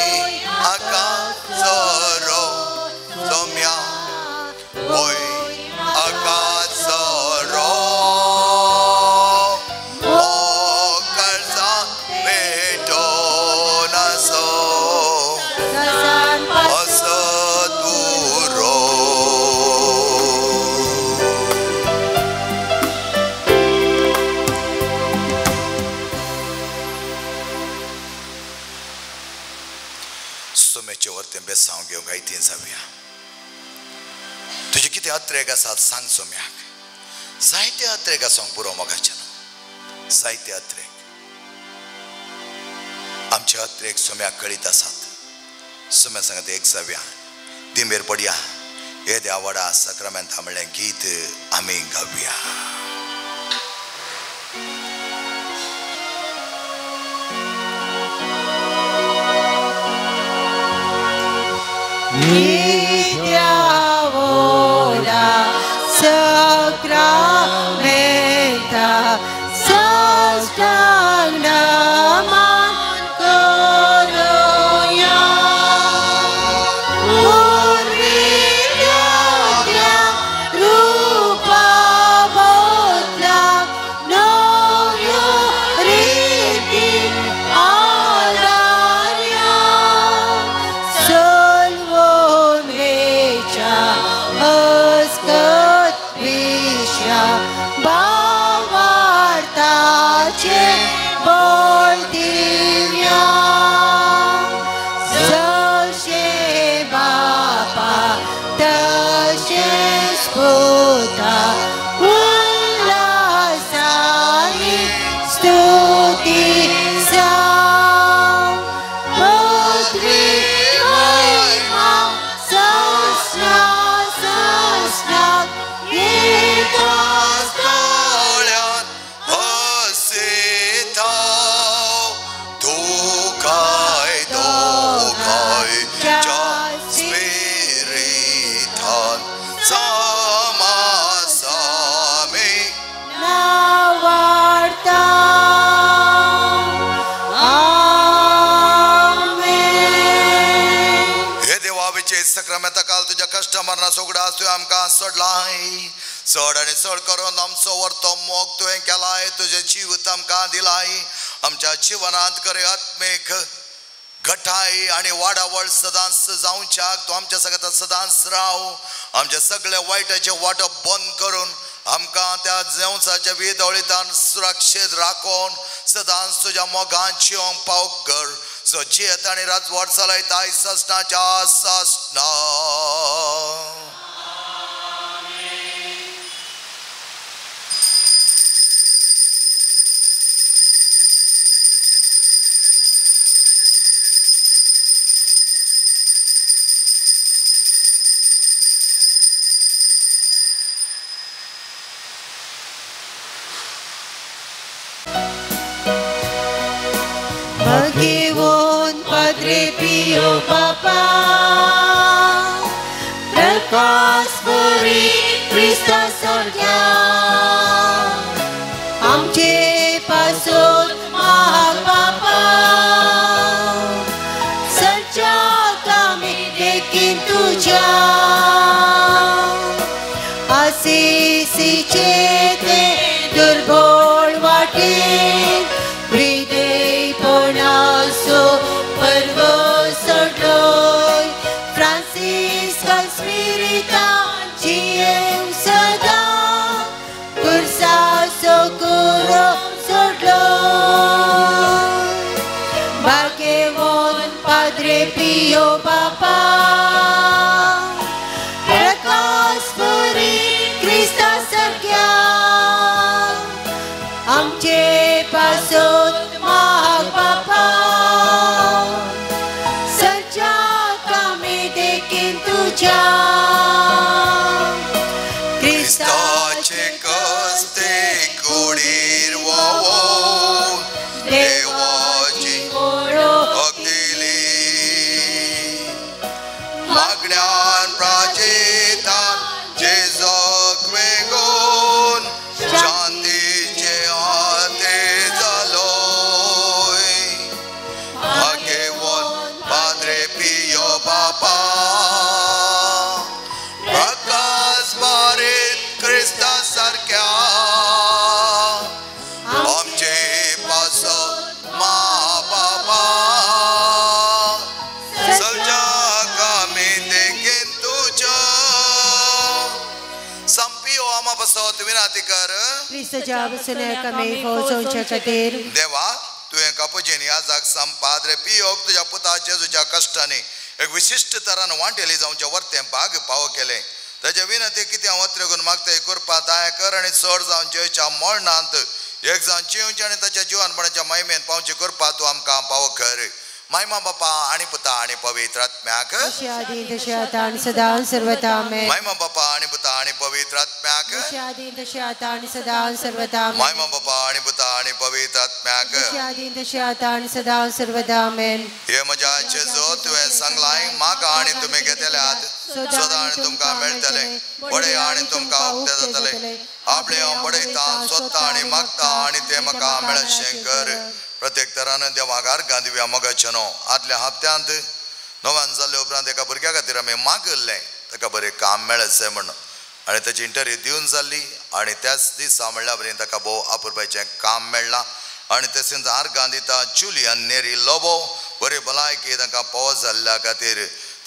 आकाशरो. सोम्या होय आकाशरो. मोग कर्जा भेटो नासो असो दुरो. सोम्याचे वर्तें बेसांव घेवंक गायतीन जावया. तुजे कितें अत्रेक आसात सांग सोम्याक. जायते अत्रेक आसूंक पुरो मोगाचें. जायते अत्रेक आमचे अत्रेक सोम्याक कळीत आसात. सोम्या सांगत एक जावया. दिंबेर पडया. हे देवा वडा सक्रामेंता म्हणलें गीत आमी गावया. Sacramenta, Sastagna man coroia, Urvidia rupa bodla, novio riti alaria, solvon vecha ascat visha, bavartace boltivia, zace bapa, tace sputa, ullasani stuti sam, podri vaima, sasna, sasna, yetas Stoल्यान हसिताव तू काय च्या स्पिरितान समासामी. navarta. Amen. हे देवाविचे सक्रामेंता काल तुझ्या कष्ट मरणा सोगडा तुवें आमकां सोडलाय. चड आनी चड करून आमचो वर्तो मोग तुवें केलाय. तुजें जीव आमकां दिलाय. आमच्या जिवनांत खरें आत्मीक घट एकठाई आणि वाडावळ सदांच जावच्याक तू आमच्या सगळ्यात सदांच राव. आमचे सगळे वाईटाचे वाट बंद करून आमकां त्या जेवसाच्या विदवळीतान सुरक्षीत राखून सदांच तुझ्या मोगांची पावक कर. सो जियेत आनी राजवट चलयता ससनाच्या ससना. Magewon Padre Pio Papa, प्रकाश बरी ख्रिस्ता सारख्या आमचे पासून महाग बापा. सच्चाक आमी देखीन तुझ्या आशिसीचे ते दुर्बळ वाटेन विधेयपणाचो पर्व सोडलोय. फ्रांसिस्का स्पिरितान जियेव सदा कुर्साचो कुरो सोडलोय. भाग्यवान पाद्रे पियो बापा, प्रकाश बरी ख्रिस्ता सारख्या आमचे पासून महाग बापा. सच्चाक आमी देखीन तुझ्या ख्रिस्ताचे कस्ते कुडीर वोवून देवाची भक्तिली मागण्यान प्राचितान जेजोक वेगून शांतीचे हाते जालोय. भाग्यवान पाद्रे पियो बापा, प्रकाश बरीत ख्रिस्ता सारख्या आमचे पासून महाबाबा. सल्जाक आमी देखीन तुझ्या संपियो आमा पासून विनंती कर. ख्रिस्ताच्या वचनाक आमी पोहोचोवचे खातीर देवा तुवें कापुजेन ह्या जाग संपाद्रे पियोक तुझ्या पुता जेजूच्या कश्टांनी एक विशिष्ट तरान वांटेली जावचे वर्तें भाग पाव केले. ताचे विनंती कितें वत्रेगून मागता कृपा दाय कर आनी चड जावन जेच्या मरणांत एक जावन जिवचे आनी ताच्या जिवनपणाच्या महिमेन पावची कृपा तूं आमकां पाव कर. महिमा बापा आणि पुता आणि पवित्र आत्म्याक आदी दशाता आणि सदा सर्वदा आमेन. महिमा बापा आणि पुता आणि पवित्र आत्म्याक आदी दशाता आणि सदा सर्वदा आमेन. महिमा बापा आणि पुता आणि पवित्र आत्म्याक आदी दशाता आणि सदा सर्वदा आमेन. हे म्हज्या जेजो तुवें सांगलाय म्हाका आनी तुमी घेतल्यात सदां आनी तुमकां मेळटले. बडे आनी तुमकां उक्ते जातले. आपले हांव बडयता सोदता आनी मागता आनी ते म्हाका मेळचें कर. प्रत्येक तरान देवाक अर्घां दिवया मोगाचे न्हू. आदल्या हप्त्यांत नोवान जाल्ले उपरांत एका भुरग्या खातीर आमी मागल्लें ताका बरें काम मेळचें म्हणून आनी ताची इंटरव्यू दिवन जाल्ली आनी त्याच दिसा म्हणल्या बरें ताका भोव अपुरबायेचें काम मेळ्ळां आनी तशेंच अर्घां दिता जुलियन नेरी लोबो बरे भलायकी ताका पावस जाल्ल्या खातीर.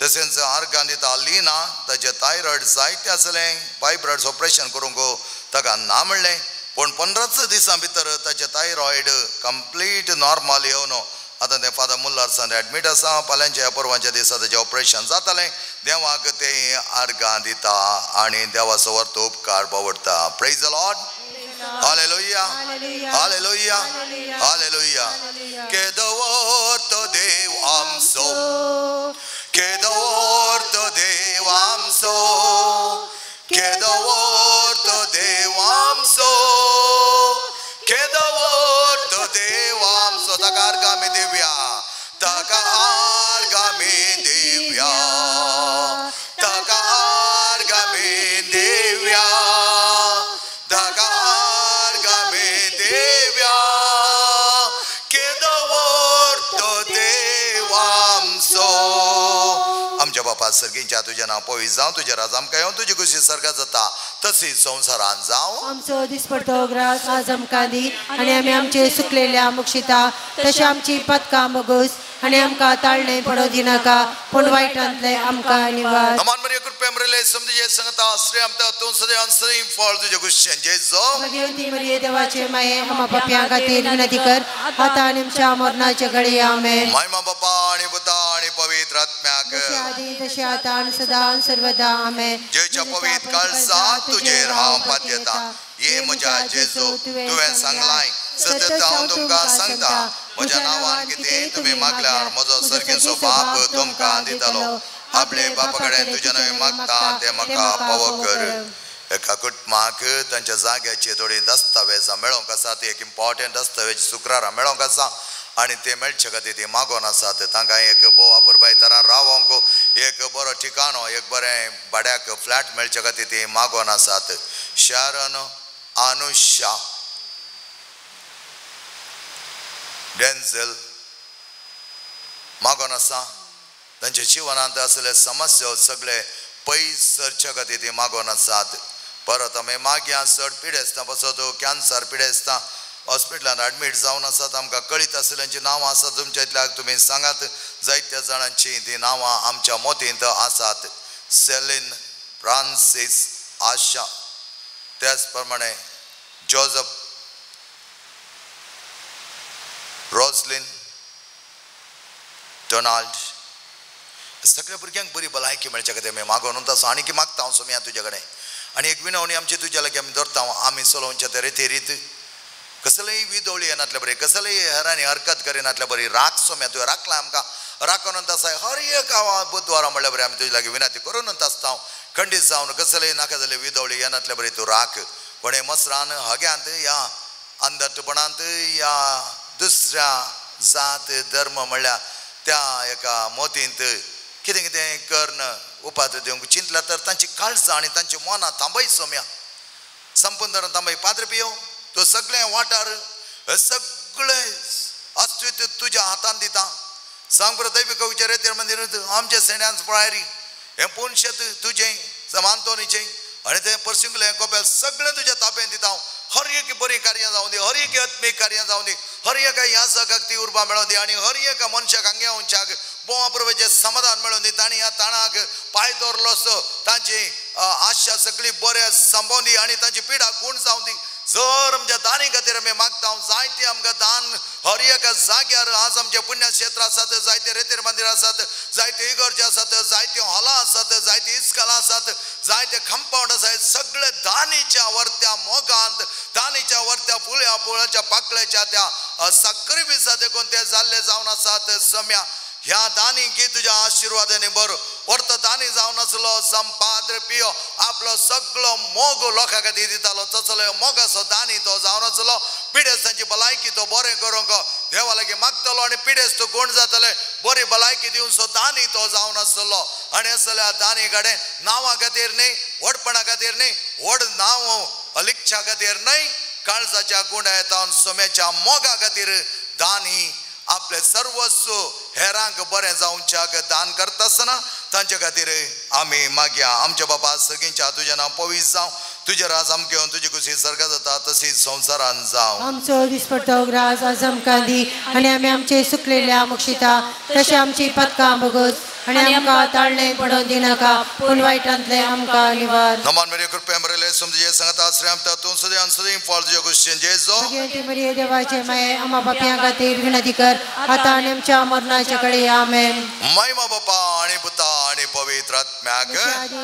तशेंच अर्घां दिता लिना ताचें थायरॉयड जायतें आसलें. फायब्रॉयड्स ऑपरेशन करूंक ताका ना म्हणलें पण 15 दिसां भितर ताचें थायरॉयड कंप्लीट नॉर्मल येवन आतां तें फादर मुल्लार्सान एडमीट आसा. फाल्यांच्या परवांच्या दिसा ताचें ऑपरेशन जातलें. देवाक तें अर्घां दिता आनी देवाचो वर्त उपकार बावडटा. Praise the Lord. Hallelujah hallelujah hallelujah. केदवर्त देव आमचो केदवर्त देव आमचो केदवर्त देव आमचो केदवर्त देव आमचो. ताका अर्घां दिवया ताका अर्घां दिवया ताका अर्घां दिवया ताका अर्घां दिवया केदवर्त देव आमचो. आमच्या बापा सर्गीच्या तुझें नांव पवित्र जावं. तुजें राज आमकां येवन तुजी खुशी सर्गात जाता तशीच संवसारांत जावं. आमचो दिसपडतो ग्रास आज आमकां दी आनी आमी आमचे सुकलेल्या मुक्षिता तशें आमची पदकां मोगूस आनी आमकां ताळणे पडो दिनाका पूण वायटांतले आमकां निवार. नमान मरिया कृपया मरेले समजे संगता आश्रय आमता तूं सदे आन्सरिंग फॉर तुझे कुश्चन जेजो भगवती मरिये देवाचे माये आम्हा पाप्यां खातीर विनंती कर आता आनी आमच्या मरणाच्या घडी आमेन. महिमा बापा आणि पुता आणि पवित्र आत्म्याक जशे आदी तशे आता आनी सदा सर्वदा आमेन. जेच्या पवित्र काळजा तुजेर हांव पातयेता ये म्हज्या जेजू तुवें सांगलाय सतत हांव तुमकां सांगता म्हज्या नांवान कितें तुमी मागल्यार म्हजो सर्गेचो बाप तुमकां दितलो. आपले बापा कडेन तुजे नवे मागता ते म्हाका फावो कर. एका कुटुंबाक तांच्या जाग्याची थोडी दस्तावेजां मेळोंक आसात. एक इम्पॉर्टंट दस्तावेज शुक्रारा मेळोंक आसा आनी ते मेळचे खातीर ती मागोन आसात. तांकां एक बोव वापरबाय तरान रावोंक एक बरो ठिकाणो एक बरें भाड्याक फ्लॅट मेळचे खातीर ती मागोन आसात. शारन अनुषा डेन्झल मागोन आसा. तांच्या जिवनांत आसले समस्या सगळे पयस सरचे खातीर ती मागोन आसात. परत आमी मागया चड पिडेस्तां पासत कॅन्सर पिडेस्तां हॉस्पिटलांत एडमीट जावन आसात. आमकां कळीत आसलेंची नांवां आसात तुमच्यातल्याक तुमी सांगात. जायत्या जाणांची ती नांवां आमच्या मोतींत आसात. सेलीन फ्रांसीस आशा त्याच प्रमाणे जोझफ रोजलिन डोनाल्ड सगळ्या भुरग्यांक बरी भलायकी मेळचे खातीर आमी मागोन आसा. आनी मागता हांव सोम्या तुजे कडेन आनी एक विनवणी आमची तुज्या लागीं आमी धरता. आमी चलोवचे ते रेतेरीत कसलेय विदोळी येनातले बरी कसलेय हेरांनी हरकत करिनातले बरी राख सोम्या तुवें राखला आमकां राखून आसा. हर एक बुधवारा म्हणल्यार बरें आमी तुजे लागीं विनंती करून आसता. खंडीत जावन कसलेय नाका जाले विदोळी येनातले बरी तूं राख. कोणें मसरान हग्यांत या अंधटपणांत या दुसऱ्या जात धर्म म्हणल्यार त्या एका मोतींत कितें कितें करन उपाद दिवंक चिंतला तर तांची काळजां आनी तांची मनां थांबय सोम्या संपूर्ण धरून थांबय. पाद्र पियो तो सगळे वाठार सगळे अस्तित्व तुज्या हातान दिता. सांग बरं दैविक विचार मंदिर आमच्या सेण्यांच पळायरी हें पुणशेत तुजें समांतोनीचें आनी तें परसिंगलें कोपेल सगळें तुज्या ताब्यांत दिता. हर एक बरी कार्यां जावं दी हर एक आत्मीक कार्यां जावं दी हर एका ह्या जगाक ती उर्बा मेळोवन दी आनी हर एका मनशाक हांग्या उंचाक बोवा प्रभुचें समाधान मेळोवन दी. तांणी ह्या ताणाक पांय दवरलो असो तांची आशा सगळी बरें सांबाळून दी आनी तांची पिडा गूण जावं दी. जर आमच्या दानी खातीर आमी मागता जायते आमकां दान हर एका जाग्यार आज आमचे पुण्य क्षेत्र आसात जायते रेतेर मंदिर आसात जायते इगर्जे आसात जायते हॉलां आसात जायते इस्कॉलां आसात जायते कंपाउंड आसात. सगळे दानीच्या वर्त्या मोगांत दानीच्या वर्त्या फुल्या फुलाच्या पाकळ्याच्या त्या साखरी बिसा देखून ते जाल्ले जावन आसात. सम्या ह्या दानी की तुज्या आशिर्वादाने बर वर्त दानी जावन आसलो संपाद्र पियो आपलो सगळो मोग लोकां खातीर दितालो तसलो मोगाचो दानी तो जावन आसलो. पिडेस्तांची भलायकी तो बरें करूंक देवा लागीं मागतलो आनी पिडेस्त कोण जातले बरी भलायकी दिवन सो दानी तो जावन आसलो. आनी असल्या दानी कडेन नांवा खातीर न्ही व्हडपणा खातीर न्ही व्हड नांव लिखच्या खातीर न्हय काळजाच्या गुंडायेतान सोम्याच्या मोगा खातीर दानी आपले सर्वस्व हेरांक बरें जावच्याक दान करता आसतना तांचे खातीर आमी मागया. आमच्या बापा सगळींच्या तुजें नांव पवित्र जावं तुजे राज आमकां घेवन तुजी खुशी सर्गात जाता तशीच संवसारान जावं. आमचो दिसपडतो ग्रास आज आमकां दी आनी आमी आमचे सुकलेल्या मुक्षिता तशें आमची पदकां भोगोस आनी आमकां ताळणे पडोवन दिनाका पूण वायटांतले आमकां निवार. नमान मेरे कृपया मरेले समजे सांगता आश्रय आमता तूं सदां सदां फॉल तुजे कुश्चन जेजो भगवती मरिये देवाचे माये आम्हा पाप्यां खातीर विनंती कर आता आनी आमच्या मरणाच्या घडी आमेन. महिमा बापा आणि पुता आणि पवित्र आत्म्याक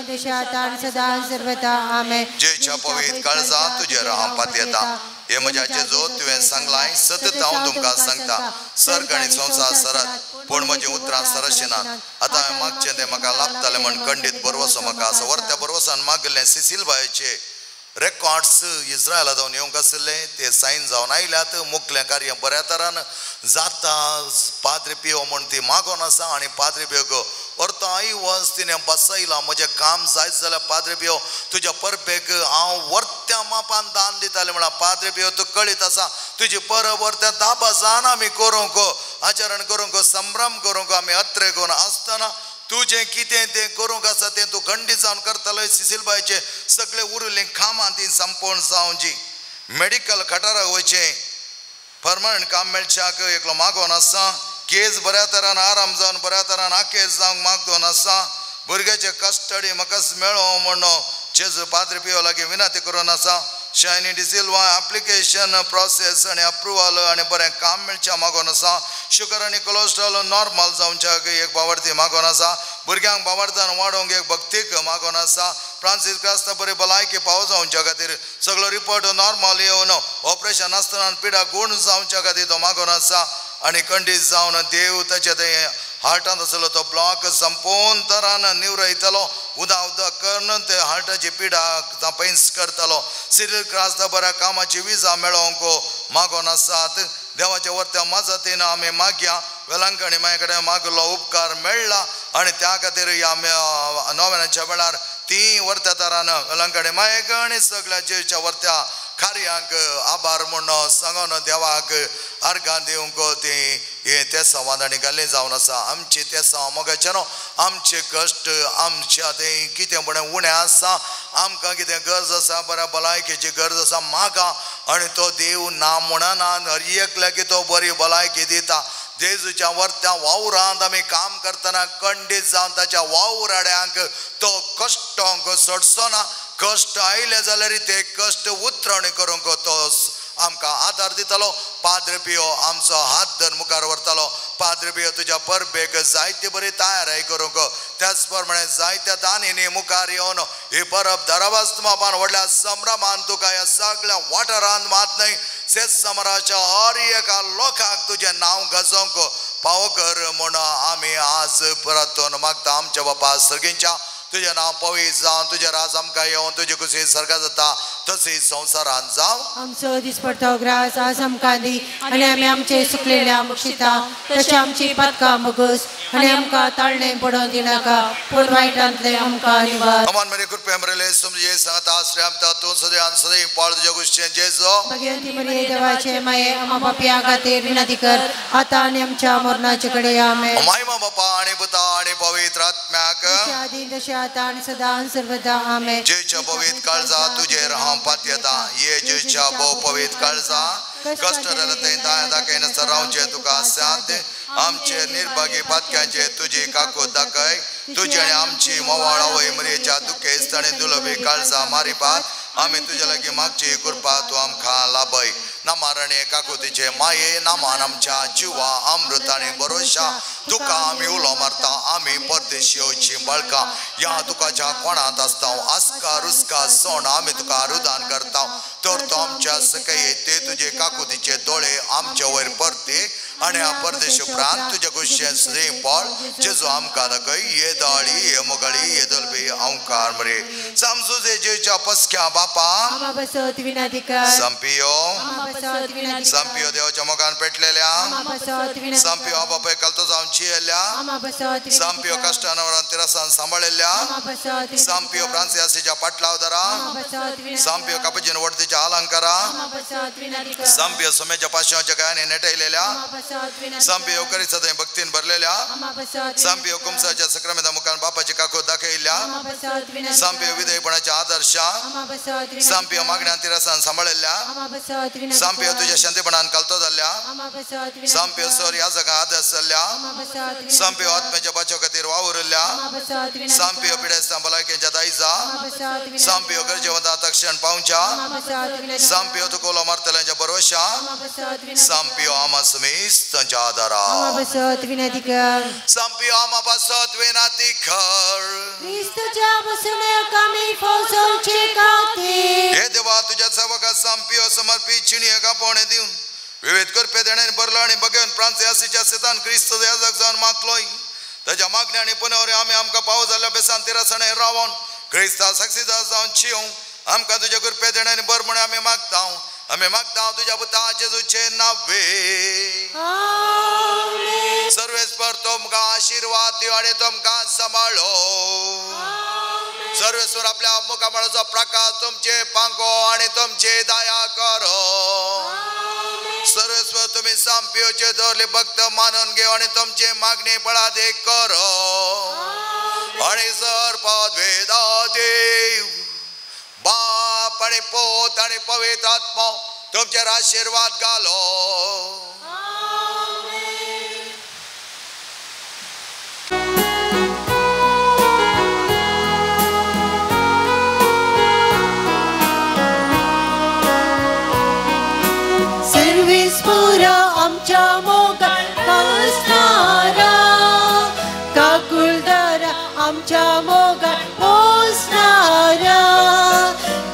जशे आता आनी सदा सर्वदा आमेन. जेच्या पवित्र काळजा तुजेर हांव पातयेता हे म्हज्या जेजो तुवें सांगलाय सतत हांव तुमकां सांगता सर्ग आनी संवसार सरत पूण म्हजें उतरां सरशिनात. आतां हांवें मागचें तें म्हाका लाभतालें म्हण खंडीत बरवसो म्हाका आसा. वर्त्या बरवसान मागलें सिसील बायचे रेकॉर्ड्स इस्रायलांत जावन येवंक आसले ते सायन जावन आयल्यात. मुखलें कार्य बऱ्या तरान जाता. पाद्री पियो म्हण ती मागोन आसा आनी पाद्री पियो अर्थ आई वस तिणें बसयलां म्हजें काम जायत जाल्यार पाद्री पियो तुज्या परबेक हांव वर्त्या मापान दान दितालें म्हणा. पाद्री पियो तूं कळीत आसा तुजी परब वर्त्या 10 आमी करूंक आचरण करूंक संभ्रम करूंक आमी अत्रे करून आसतना तुजें कितें तें करूंक आसा तें तूं खंडीत जावन करतलो. सिसीलबायचे सगळे उरिल्लीं कामां ती संपूर्ण जावची. मेडिकल खटाराक वयचें परमनंट काम मेळच्याक एकलो मागोन आसा केस बऱ्या तरान आराम जावन बऱ्या तरान आकेस जावंक मागदोन आसा भुरग्याचे कस्टडी म्हाकाच मेळो म्हणून जेजू पाद्री पियो लागीं विनंती करून आसा शायनी डिसिल्वा ऍप्लिकेशन प्रोसेस आनी अप्रुवल आनी बरें काम मेळचें मागोन आसा शुगर आनी कोलेस्ट्रॉल नॉर्मल जावच्याक एक बावर्ती मागोन आसा भुरग्यांक बावर्तान वाडोवंक एक भक्तीक मागोन आसा फ्रांसीस क्रास्त बरी भलायकी पाव जावच्या खातीर सगळो रिपोर्ट नॉर्मल येवन ऑपरेशन आसतना पिडा गूण जावच्या खातीर तो मागोन आसा आनी खंडीत जावन देव ताचे ते हार्टांत आसलो तो ब्लॉक संपूर्ण तरान निवरयतलो उदक करून ते हार्टाची पिडा पयस करतलो सिरील क्रास्त बऱ्या कामाची विजा मेळोवंक मागोन आसात देवाच्या वर्त्या मजतीन आमी मागया वेलांकणी माये कडेन मागलो उपकार मेळ्ळा आनी त्या खातीर ह्या नोवेनाच्या वेळार ती वर्त्या तरान वेलांकणी मायेक आनी सगळ्या जेच्या वर्त्या कार्यांक आभार म्हणून सांगून देवाक अर्घां दिवंक ती ते संवादांनी घाल्ली जावन आसा आमची ते मोगाचे न्हू आमचे कश्ट आमच्या ते कितें म्हणून उणें आसा आमकां कितें गरज आसा बऱ्या भलायकेची गरज आसा मागा आनी तो देव ना म्हणना हर एकल्या की तो बरी भलायकी दिता जेजूच्या वर्त्या वावरांत आमी काम करतना खंडीत जावन ताच्या वावराड्यांक तो कश्टांक सोडचो ना कष्ट आयले जाल्यार ते कष्ट उतरवणी करूंक तो आमकां आदार दितलो पाद्री पियो आमचो हात धर मुखार व्हरतलो पाद्री पियो तुज्या परबेक जायती बरी तयारी करूंक त्याच प्रमाणे जायत्या दानींनी मुखार येवन ही परब धरवास्तमापान व्हडल्या संभ्रमान तुका ह्या सगळ्या वाठारांत मात न्हय शेत समराच्या हर एका लोकांक तुजें नांव गजोवंक पावो कर म्हूण आमी आज परतून मागता आमच्या बापा सर्गींच्या तुझे नाव पवित्र जावन तुझे राज आमकां येवन तुजी कुशी सर्गा जाता तशी संवसारांत जाव आमचो दिसपडटो ग्रास आज आमकां दी आनी आमी आमचे सुकलेल्या मुक्षिता तशें आमची पातकां मोगोस आनी आमकां ताळणें पडोवन दिनाका पूण वायटांतले आमकां निवार अमान मेरे कृपे मरेले समजे सांगता श्रेमता तूं सदैव सदैव पाळ तुज्या कुशीचें जेजो भगवंती मरिये देवाचे माये आमा पापया खातीर विनंती कर आतां आनी आमच्या मरणाचे कडेन आमेन महिमा बापा आनी पुता आनी पवित्र आत्म्याक आदी तशें आतां आनी सदां आनी सर्वदा आमेन जेच्या पवित्र काळजा तुजेर हांव पातयेता ये जेच्या भोव पवित्र काळजा कष्ट जालें दाखयन रावचें तुका साथ आमचे निर्भागी पातक्यांचे तुजी काकूत दाखय तुजी आनी आमची मोवाळ आवय मरियेच्या दुखेस्त आनी दुलभी काळजा मारिपात आमी तुजे लागीं मागची कृपा तूं आमकां लाभय नामारणे काकुतीचे माये नामान आमच्या जिवा अमृत आनी भरोशा तुका आमी उलो मारता आमी परदेशीची बळकां या तुकाच्या कोणांत आसता आस्का रुस्का सोण आमी तुका रुदान करता तर तो आमच्या सकये ते तुजे काकुतीचे दोळे आमच्या वयर परते आनी ह्या परदेश उपरांत तुज्या कुशीचें सदैव पाळ जेजू आमकां दाखय ये दाळी ये मोगळी ये दलबी आमकां मरे सामसुजे जेच्या पसक्या बापा संपियो संपियो देवाच्या मोगान पेटलेल्या संपियो बापाय कलतो जावन जियेल्या संपियो कष्टान तिरसान सांबाळिल्ल्या संपियो फ्रांसियासीच्या पाटलावदारा संपियो कापजीन वडतीच्या अलंकारा संपियो सोमेच्या पाश्याच्या गायने नेटयलेल्या संपियो करी सदैव भक्तीन भरलेल्या संपियो कुमसाच्या सक्रामेदा मुखान बापाची काकूत दाखयल्या संपियो विधेयपणाच्या आदर्शा संपियो मागण्या तिरसान सांबाळिल्ल्या संपियो तुझ्या शांतीपणान कलतो जाल्ल्या संपियो सर ह्या जगां आदर्श जाल्ल्या संपियो आत्म्याच्या बाच्या खातीर वावुरल्या संपियो पिडेस्तां भलायकेच्या दायजा संपियो गरजेवंता तक्षण पावच्या संपियो तुकोलो मारतल्यांच्या भरोशा संपियो आमा समेस्त आदारा संपियो आमा बसत विनंती कर हे देवा तुझ्या सेवका संपियो समर्पित चिणीये कापोवणे दिवन विविध करपे देणे भरला आनी बगेवन फ्रांसियासीच्या शेतान क्रिस्त याजक जावन मागलोय ताच्या मागण्या आनी पुनवरे आमी आमकां पावो जाल्ल्या बेसान तिरासणे रावोन क्रिस्ता साक्षीदार जावन जियोंक आमकां तुज्या कृपे देणे बर म्हण आमी मागता तुझ्या पुता जेजूचे नावे सर्वेस्पर तुमकां आशीर्वाद दिव आनी तुमकां सांबाळो सर्वेश्वर आपल्या मुखामळाचो प्रकाश तुमचे पांको आनी तुमचे दया करो सर्वेश्वर तुम्ही संपियोचे दरले भक्त मानून घेव आनी तुमचे मागणी पळादे करो आनी सर पद वेदा देव बाप आनी पोत आनी पवित्र आत्मा तुमचेर आशीर्वाद घालो आमच्या मोगार पोसणारा,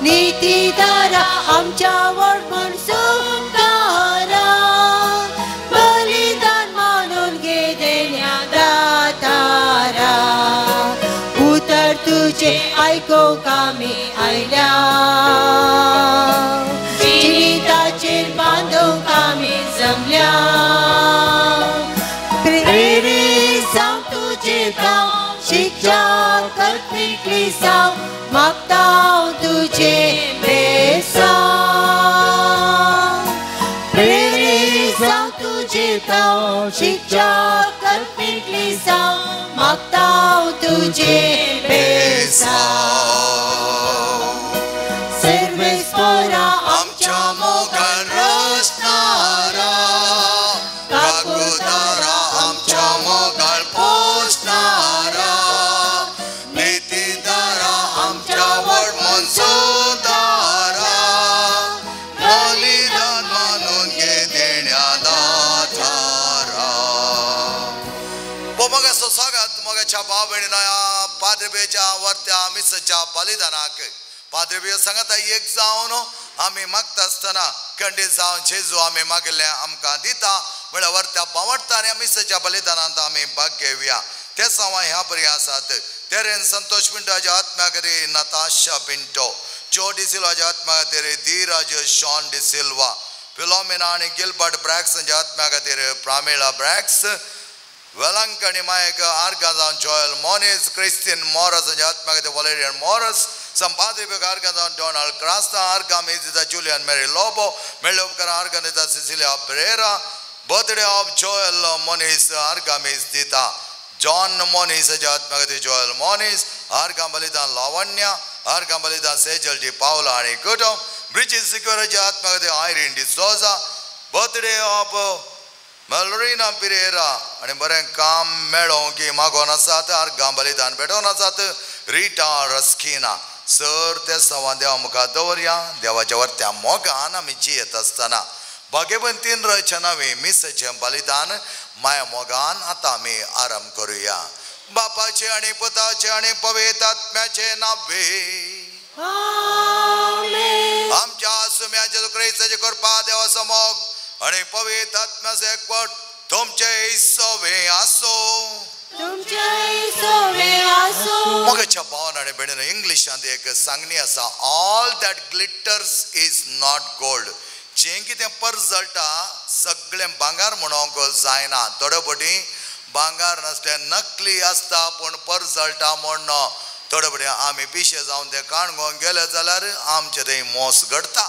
नीतीदारा आमच्या वडमण सुटणारा, बलिदान मानून घे देण्या दातारा. उतर तुझे ऐकोक आम्ही आयल्या, जिविताचेर बांधूंक आम्ही जमल्या. प्रेरीत जावं तुझे गांव, शिक्षा कल्पितली जावं, मागता तुझे बेसांव. प्रेरीत जावं तुझे गांव, शिक्षा कल्पितली जावं, मागता तुझे बेसांव. सर्वेस्परा आमच्या मोगान रचणारा, काकूदारा आमच्या मोगान पोसणारा, नीतीदारा आमच्या वडमण सुटणारा, बलिदान मानून घे देण्या दातारा. मोगाचो स्वागत मोगाच्या भाव भयणींनो पाद्रबेच्या वर्त्या मिसच्या बलिदानाक. पाद्रबे सांगता एक जावन आम्ही मागता आसतना खंडीत जावन जेजू आम्ही मागिल्ले आमकां दिता, म्हळ्यार वर्त्या बावडटा आनी मिसच्या बलिदानांत आमी भाग घेवया. ते सांवा ह्या बरी आसात. तेरेन संतोष पिंटो हाज्या आत्म्या खातीर नताशा पिंटो, जो डिसिल्वा हाज्या आत्म्या खातीर धीरज शॉन डिसिल्वा, फिलोमिना आनी गिल्बर्ट ब्रॅक्स हाज्या आत्म्या खातीर प्रामिला ब्रॅक्स, वेलंक आनी मायक आर्गाजान जॉयल मोनिस, क्रिस्टिन मॉरस हाज्या आत्म्या खातीर वलेरियन मॉरस, संपादक आर्गाजान डोनाल्ड क्रास्ता, आर्गामी दिता जुलियन मेरी लोबो, मेळ्ळे उपकार आर्गान दिता सिसिलिया पेरेरा. बर्थडे ऑफ जोएल मोनिस आर्गामीस दिता जॉन मोनिस हाज्या आत्म्या खातीर जोएल मोनिस, आर्गां बलिदान लावण्या, आर्गां बलिदान सेजल डी पावला आनी कुटुंब, ब्रिजीस सिक्युर हाज्या आत्म्या खातीर आयरीन डिसोजा. बर्थडे ऑफ मेलोरिना पिरेरा आनी बरें काम मेळों की मागोन आसात, आर्गां बलिदान भेटोन आसात, रिटा रस्किना. सर ते सवा देवा मुखार दवरया. देवाच्या वर्त्या मोगान आमी जियेत आसतना भगवंतीन रचनावी मिसचें बलिदान माया मोगान आतां आमी आराम करुया. बापाचे आनी पुताचे आनी पवित्र आत्म्याचे नावे. आमेन. आमच्या सुम्या जेजू क्रिस्ताची कृपा देवा समोग आनी पवित्र आत्म्याचे एकवट तुमचे सोवे आसो. मोगाच्या भावान आनी भयणीनो इंग्लिशांत एक सांगणी आसा, all that glitters is not gold. जें कितें परजळटा सगळें भांगार म्हणूंक जायना. थोडे फावटी भांगार नसले नकली आसता पूण परजळटा म्हण थोडे फावटी आमी पिशे जावन ते काणगोवन गेले जाल्यार आमचे थंय मोस घडटा.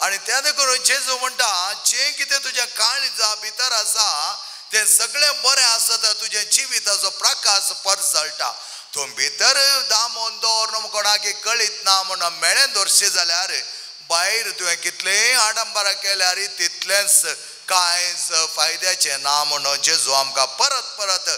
आनी त्या करून जेजू म्हणटा जें कितें तुज्या काळजा भितर आसा तें सगळें बरें आसता, तुजें जिविताचो प्रकाश परजळटा. तूं भितर दामोन दवरन कोणाकी कळीत ना म्हण मेळें दवरशी जाल्यार भायर तुवें कितलेंय आडंबरां केल्यार तितलेंच कांयच फायद्याचें ना म्हणून जेजू आमकां परत परत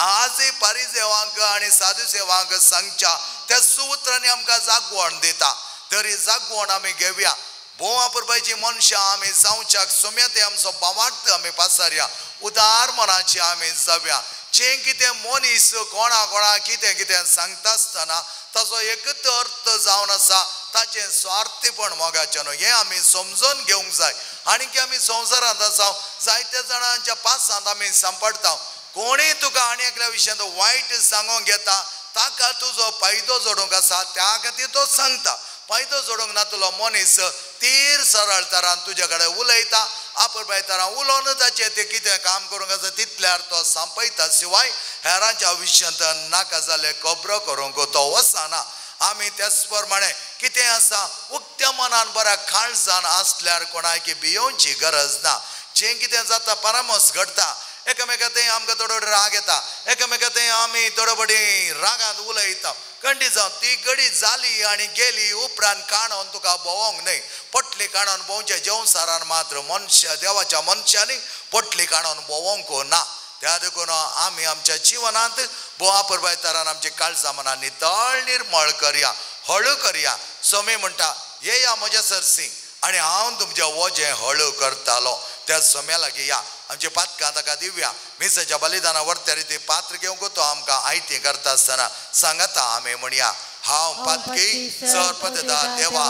आजय पारिसेवांक आनी साधुसेवांक सांगच्या त्या सुत्रांनी आमकां जागवण दिता. तरी जागवण आमी घेवया. बोवा पुरबायची मनशां आमी जावच्याक सुमेते आमचो बावार्थ आमी पासारया. उदार मनाची आमी जावया. जें कितें मनीस कोणा कोणा कितें कितें सांगता आसतना ताचो एकच अर्थ जावन आसा ताचें स्वार्थीपण मोगाचें न्हू. हें आमी समजून घेवंक जाय. आनीक आमी संवसारांत आसा जायत्या जाणांच्या पासांत आमी सांपडटा. कोणीय तुका आनी एकल्या विशयांत वायट सांगूंक घेता ताका तुजो फायदो जोडूंक आसा त्या खातीर तो सांगता. फायदो जोडूंक नातलो मनीस तीर सरळ तरान तुजे कडेन उलयता. आपुरबाय तरां उलोवन ताचें तें कितें काम करूंक आसा तितल्यार तो सांपयता. शिवाय हेरांच्या विशयांत नाका जाल्ले खबरो करूंक तो वचना. आमी त्याच प्रमाणे कितें आसा उक्त्या मनान बऱ्या काळजान आसल्यार कोणाकी भियोवची गरज ना. जें कितें जाता परामोस घडटा. एकामेकांतय आमकां थोडो राग येता. एकामेकांतय आमी थोडो बडी रागांत उलयता. खंडी जावन ती घडी जाली आनी गेली उपरांत काणोवन तुका भोवंक न्हय. पटली काणोवन भोंवचे जेवसारान मात्र मनशा देवाच्या मनशांनी पटली काणोवन भोवंक ना. त्या देखून आमी आमच्या जिवनांत बोवा पुरबाय तरान आमची काळजां मनां नितळ निर्मळ करया, हळू करया. सोमी म्हणटा येया म्हज्या सरसी आनी हांव तुमचें वजें हळू करतालो. त्या सोम्या लागीं या. आमची पातकां ताका दिवया. मिसाच्या बलिदाना वर्त्या रीती पात्र घेवंक तो आमकां आयती करता आसतना सांगता आमी म्हणया हांव पातकी सर्पदेता देवा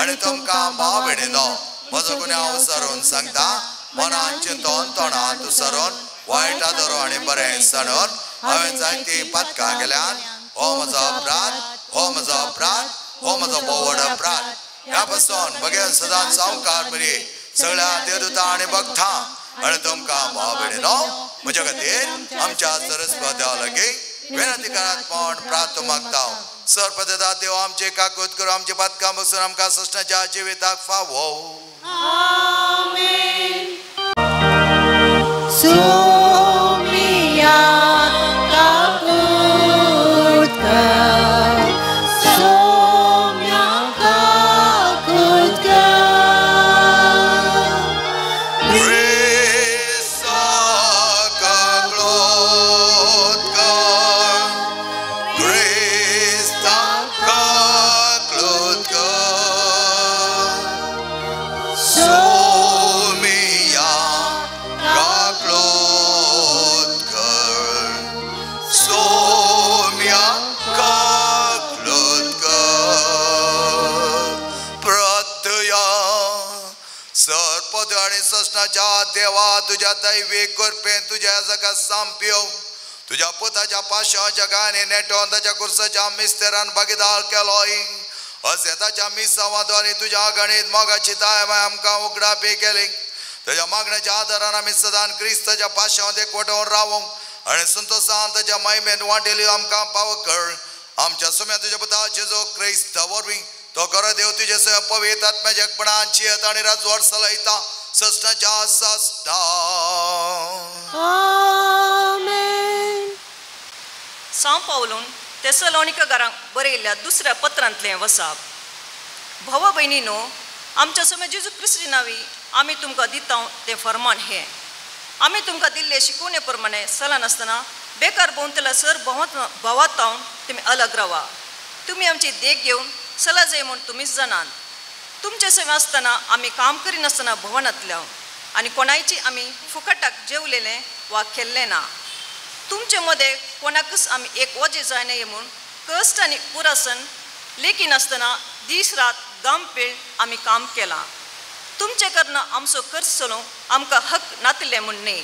आनी तुमकां भाव भयणीनो म्हजो गुन्यांव सरून सांगता मनान चिंतोन तोंडांत उसरून वायटा धरून आनी बरें सणून हांवें जायती पातकां केल्यान हो म्हजो अपराध हो म्हजो अपराध हो म्हजो बोवड अपराध ह्या पासून बगेन सदांच सावकार बरी सगळ्या देवदूतां आनी भक्तां आनी तुमकां भाव भयणीनो म्हजे खातीर आमच्या सरस्वती देवा लागीं विनंती करात म्हूण प्रार्थना मागता सर्पदेता देव आमचे काकूत करून आमची पातकां बसून आमकां सश्टाच्या जिविताक फावो आमेन सोमिया काकूत कर सोम्या काकूत देवा तुझ्या दैविक कृपेन तुझ्या जगात सांप्यो तुझ्या पुताच्या पाशा जगाने नेटोन ताच्या कुर्साच्या मिस्तेरान भागीदार केलोय असे ताच्या मिसावाद्वारे तुझ्या गणित मोगाची ताय आमकां उगडापी केली तुझ्या मागण्याच्या आदारान आमी सदां क्रिस्ताच्या पाशांत एकवटून रावूं आनी संतोषान ताच्या महिमेन वांटेली आमकां पाव कर आमच्या सुम्या तुझ्या पुता जेजू क्रिस्त वरवीं तो खरो देव तुजे सह पवित्र आत्म्याच्या एकपणान चियत आनी राजवट चलयता सस्ताच्या सस्ता आमेन सांव पावलून तेसलोनिकेकारांक बरयल्ल्या दुसऱ्या पत्रांतलें वसाप भाव भयणीनो आमच्या समय जेजू क्रिस्ती नांवी आमी तुमकां दिता तें फर्मान हें आमी तुमकां दिल्ले शिकवणे प्रमाणे चलनासतना बेकार भोंवतल्या सर भावात रावन तुमी अलग रावा तुमी आमची देख घेवन चला जाय म्हूण तुमीच जाणात तुमचे सेवे आसतना आमी काम करिनासतना भवनांतल्या आनी कोणायची आमी फुकटाक जेवलेलें वा केल्लें ना तुमचे मदें कोणाकच आमी एक वजे जायना म्हूण कश्ट आनी पुरासन लेखी नासतना दीस रात गामपेळ आमी काम केलां तुमचे कर्ण आमचो खर्च चलोवंक आमकां हक नातले म्हूण न्ही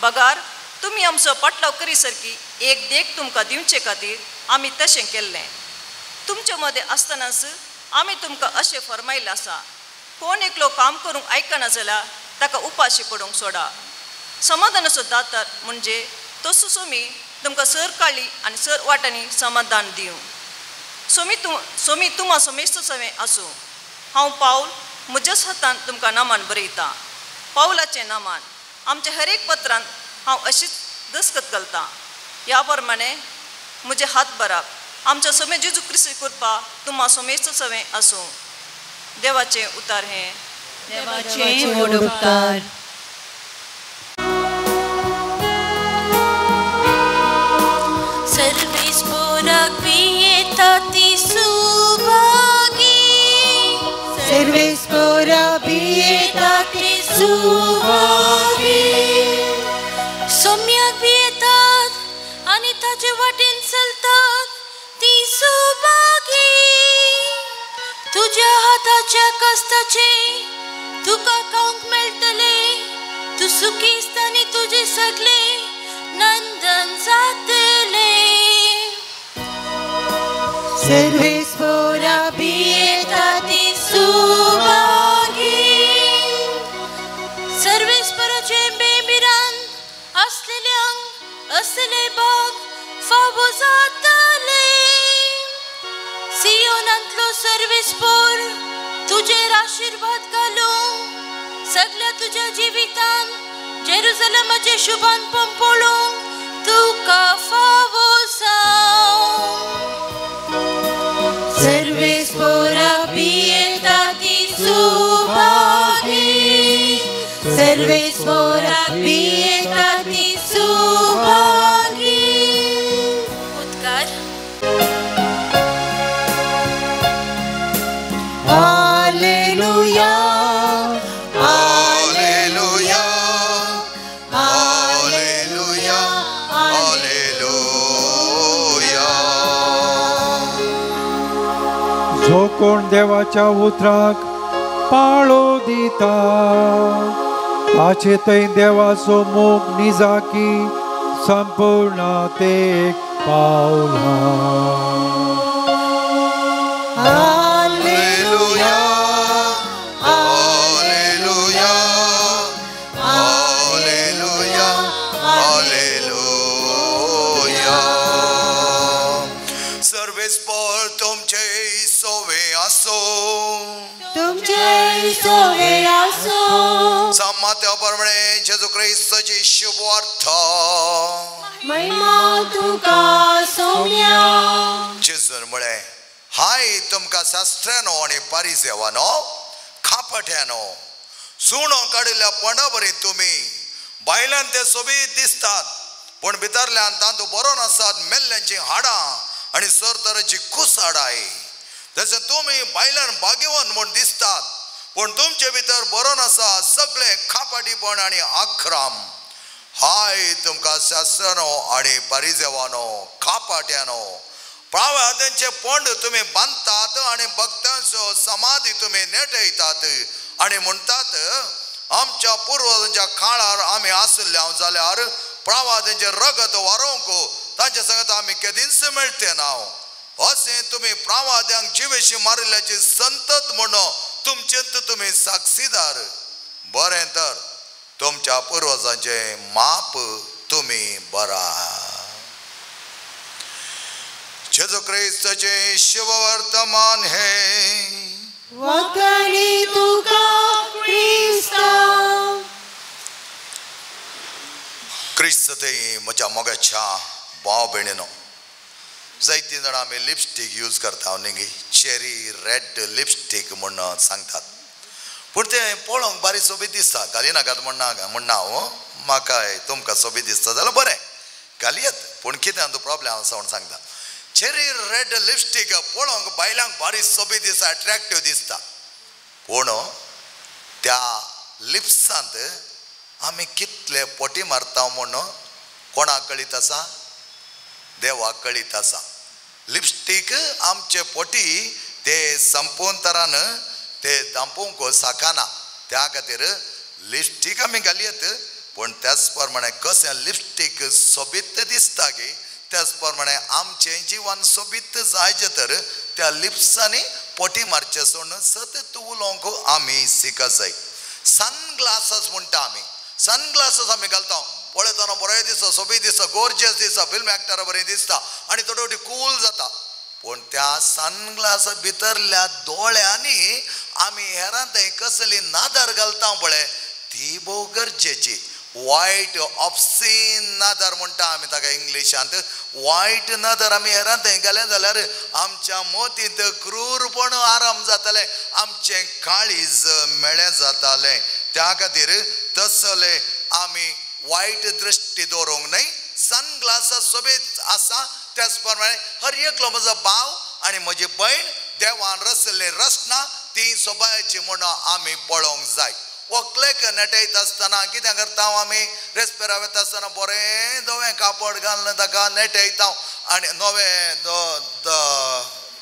बगार तुमी आमचो पाटलाव करी सारकी एक देख तुमकां दिवचे खातीर आमी तशें केल्लें तुमचे मदें आसतनाच आमी तुमकां अशें फरमायल्लें आसा कोण एकलो काम करूंक आयकना जाल्यार ताका उपाशी पडूंक सोडा समाधानाचो दातार म्हणजे तसो सोमी तुमकां सर काळी आनी सर वाटांनी समाधान दिवं सोमी तुमा समेस्त सवें आसूं हांव पावल म्हज्याच हातान तुमकां नामान बरयतां पावलाचें नामान आमच्या हर एक पत्रांत हांव अशीच दस्खत घालतां ह्या प्रमाणे म्हजे हात बराब आमच्या समे जेजू क्रिस्ती कृपा तुमा समेस्त सवें आसूं देवाचें उतार हें देवाचें व्हड उपकार सर्वेस पोराक पियेता ती सुभागी सर्वेस पोरा पियेता ती सुभागी सोम्याक पियेतात आनी ताचे वाटेन चलतात ती सुभागी तुज्या हाताच्या कश्टाचे तुका खावंक मेळटले तूं सुखीस्त आनी तुजे सगळे नंदन जातले सर्वेस पोरा पियेता ती सुभागी सर्वेस पोराचे बेबिरान असलेल्यांक असले भाग फावो जातले सियोनांतलो सर्वेस पोर तुजेर आशीर्वाद घालूं सगळ्या तुज्या जिवितान जेरुसलेमाचे शुभान पंपोळूंक तुका फावो जावं सर्वेस पोरा पियेता ती सुभागी सर्वेस पोरा पियेता ती सुभागी उद्गार हालेलुया हालेलुया हालेलुया हालेलुया जो कोण देवाच्या उतराक पाळो दिता ताचे थंय देवाचो मोग निजाकी संपूर्णतेक पावला. Hallelujah hallelujah hallelujah hallelujah. सर्वेस्पर तुमचे सोवे असो तुमचे सोवे असो. सामात्याप्रमाणे जेजू ख्रिस्ताची शुभ अर्थ महिमा तुका सौम्या. जेजून म्हळे हाय तुमकां शास्त्रानो आणि पारिसेवानो खापट्यानो सुणो काडिल्ल्या पोंडाबरी तुम्ही भायल्यान ते सोबीत दिसतात पण भितरल्यान तांतू बरो नासात मेल्ल्यांची हाडां आणि सरतराची कुसाडाय. तशें तुम्ही भायल्यान भाग्यवान म्हूण दिसतात पण तुमचे भितर बरो नासा सगळे खापाटीपण आणि आख्राम. हाय तुमकां शास्त्रानो आणि पारिसेवानो खापाट्यानो प्रावाद्यांचे पोंड तुम्ही बांधतात आणि भक्तांचो समाधी तुम्ही नेटयतात आणि म्हणतात आमच्या पूर्वजांच्या काळार आम्ही आसल्या जाल्यार प्रावाद्यांचे रगत वारोवंक तांचे सांगत आम्ही केदींच मेळटे ना. असे तुम्ही प्रावाद्यांक जिवेशी मारिल्ल्याची संतत म्हणून तुमचेंत तुम्ही साक्षीदार. बरें तर तुमच्या पूर्वजांचे माप तुम्ही बरा. जेजू ख्रिस्ताचे शुभ वर्तमान हे वखणी तुका ख्रिस्ता. क्रिस्त म्हज्या मोगाच्या भाव भयणीनो जायतीं जाणां आमी लिपस्टीक यूज करता न्ही चेरी रेड लिपस्टीक म्हणून सांगतात पूण तें पळोवंक बारीक सोबीत दिसता घालिनाकात म्हणना हांव म्हाकाय तुमकां सोबीत दिसता जाल्यार बरें घालयत पूण कितें तूं प्रॉब्लेम आसा म्हूण सांगता. चेरी रेड लिपस्टीक पळोवंक बायलांक बारीक सोबीत दिसता अट्रॅक्टीव दिसता पूण त्या लिप्सांत आमी कितले पोटी मारता म्हणून कोणाक कळीत आसा? देवाक कळीत आसा. लिपस्टीक आमचे पोटी ते संपूर्ण तरान ते दांपोवंक साकाना त्या खातीर लिपस्टीक आमी घालयत पण त्याच प्रमाणे कशें लिपस्टीक सोबीत दिसता गे त्याच प्रमाणे आमचें जिवन सोबीत जायचे तर त्या लिप्सांनी पोटी मारचे सोडून सतत उलोवंक आमी शिकत जाय. सनग्लासस म्हणटा आमी सनग्लासस आमी घालता पळयतना बरें दिसता सोबीत दिसता गोर्जियस दिसता फिल्म एक्टरा बरें दिसता आनी थोडी थोडी कूल जाता पण त्या सनग्लासा भितरल्या दोळ्यांनी आमी हेरां थंय कसली नादर घालता पळय ती भोव गरजेची. वायट ऑप्सीन नादर म्हणटा आमी ताका इंग्लिशांत. वायट नादर आमी हेरां थंय गेले जाल्यार आमच्या मोतींत क्रूरपण आराम जातालें आमचें काळीज मेळें जातालें. त्या खातीर तसले आमी वायट दृश्टी दवरूंक न्हय. सनग्लासा सोबीत आसा त्याच प्रमाणे हर एकलो म्हजो भाव आनी म्हजी भयण देवान रचल्ली रचना ती सोबायाची म्हणून आमी पळोवंक जाय. व्हंकलेक नटयता आसतना कितें करता आमी रेस्पेरा वता आसतना बरें धवें कापड घालून ताका नटयता आनी नवें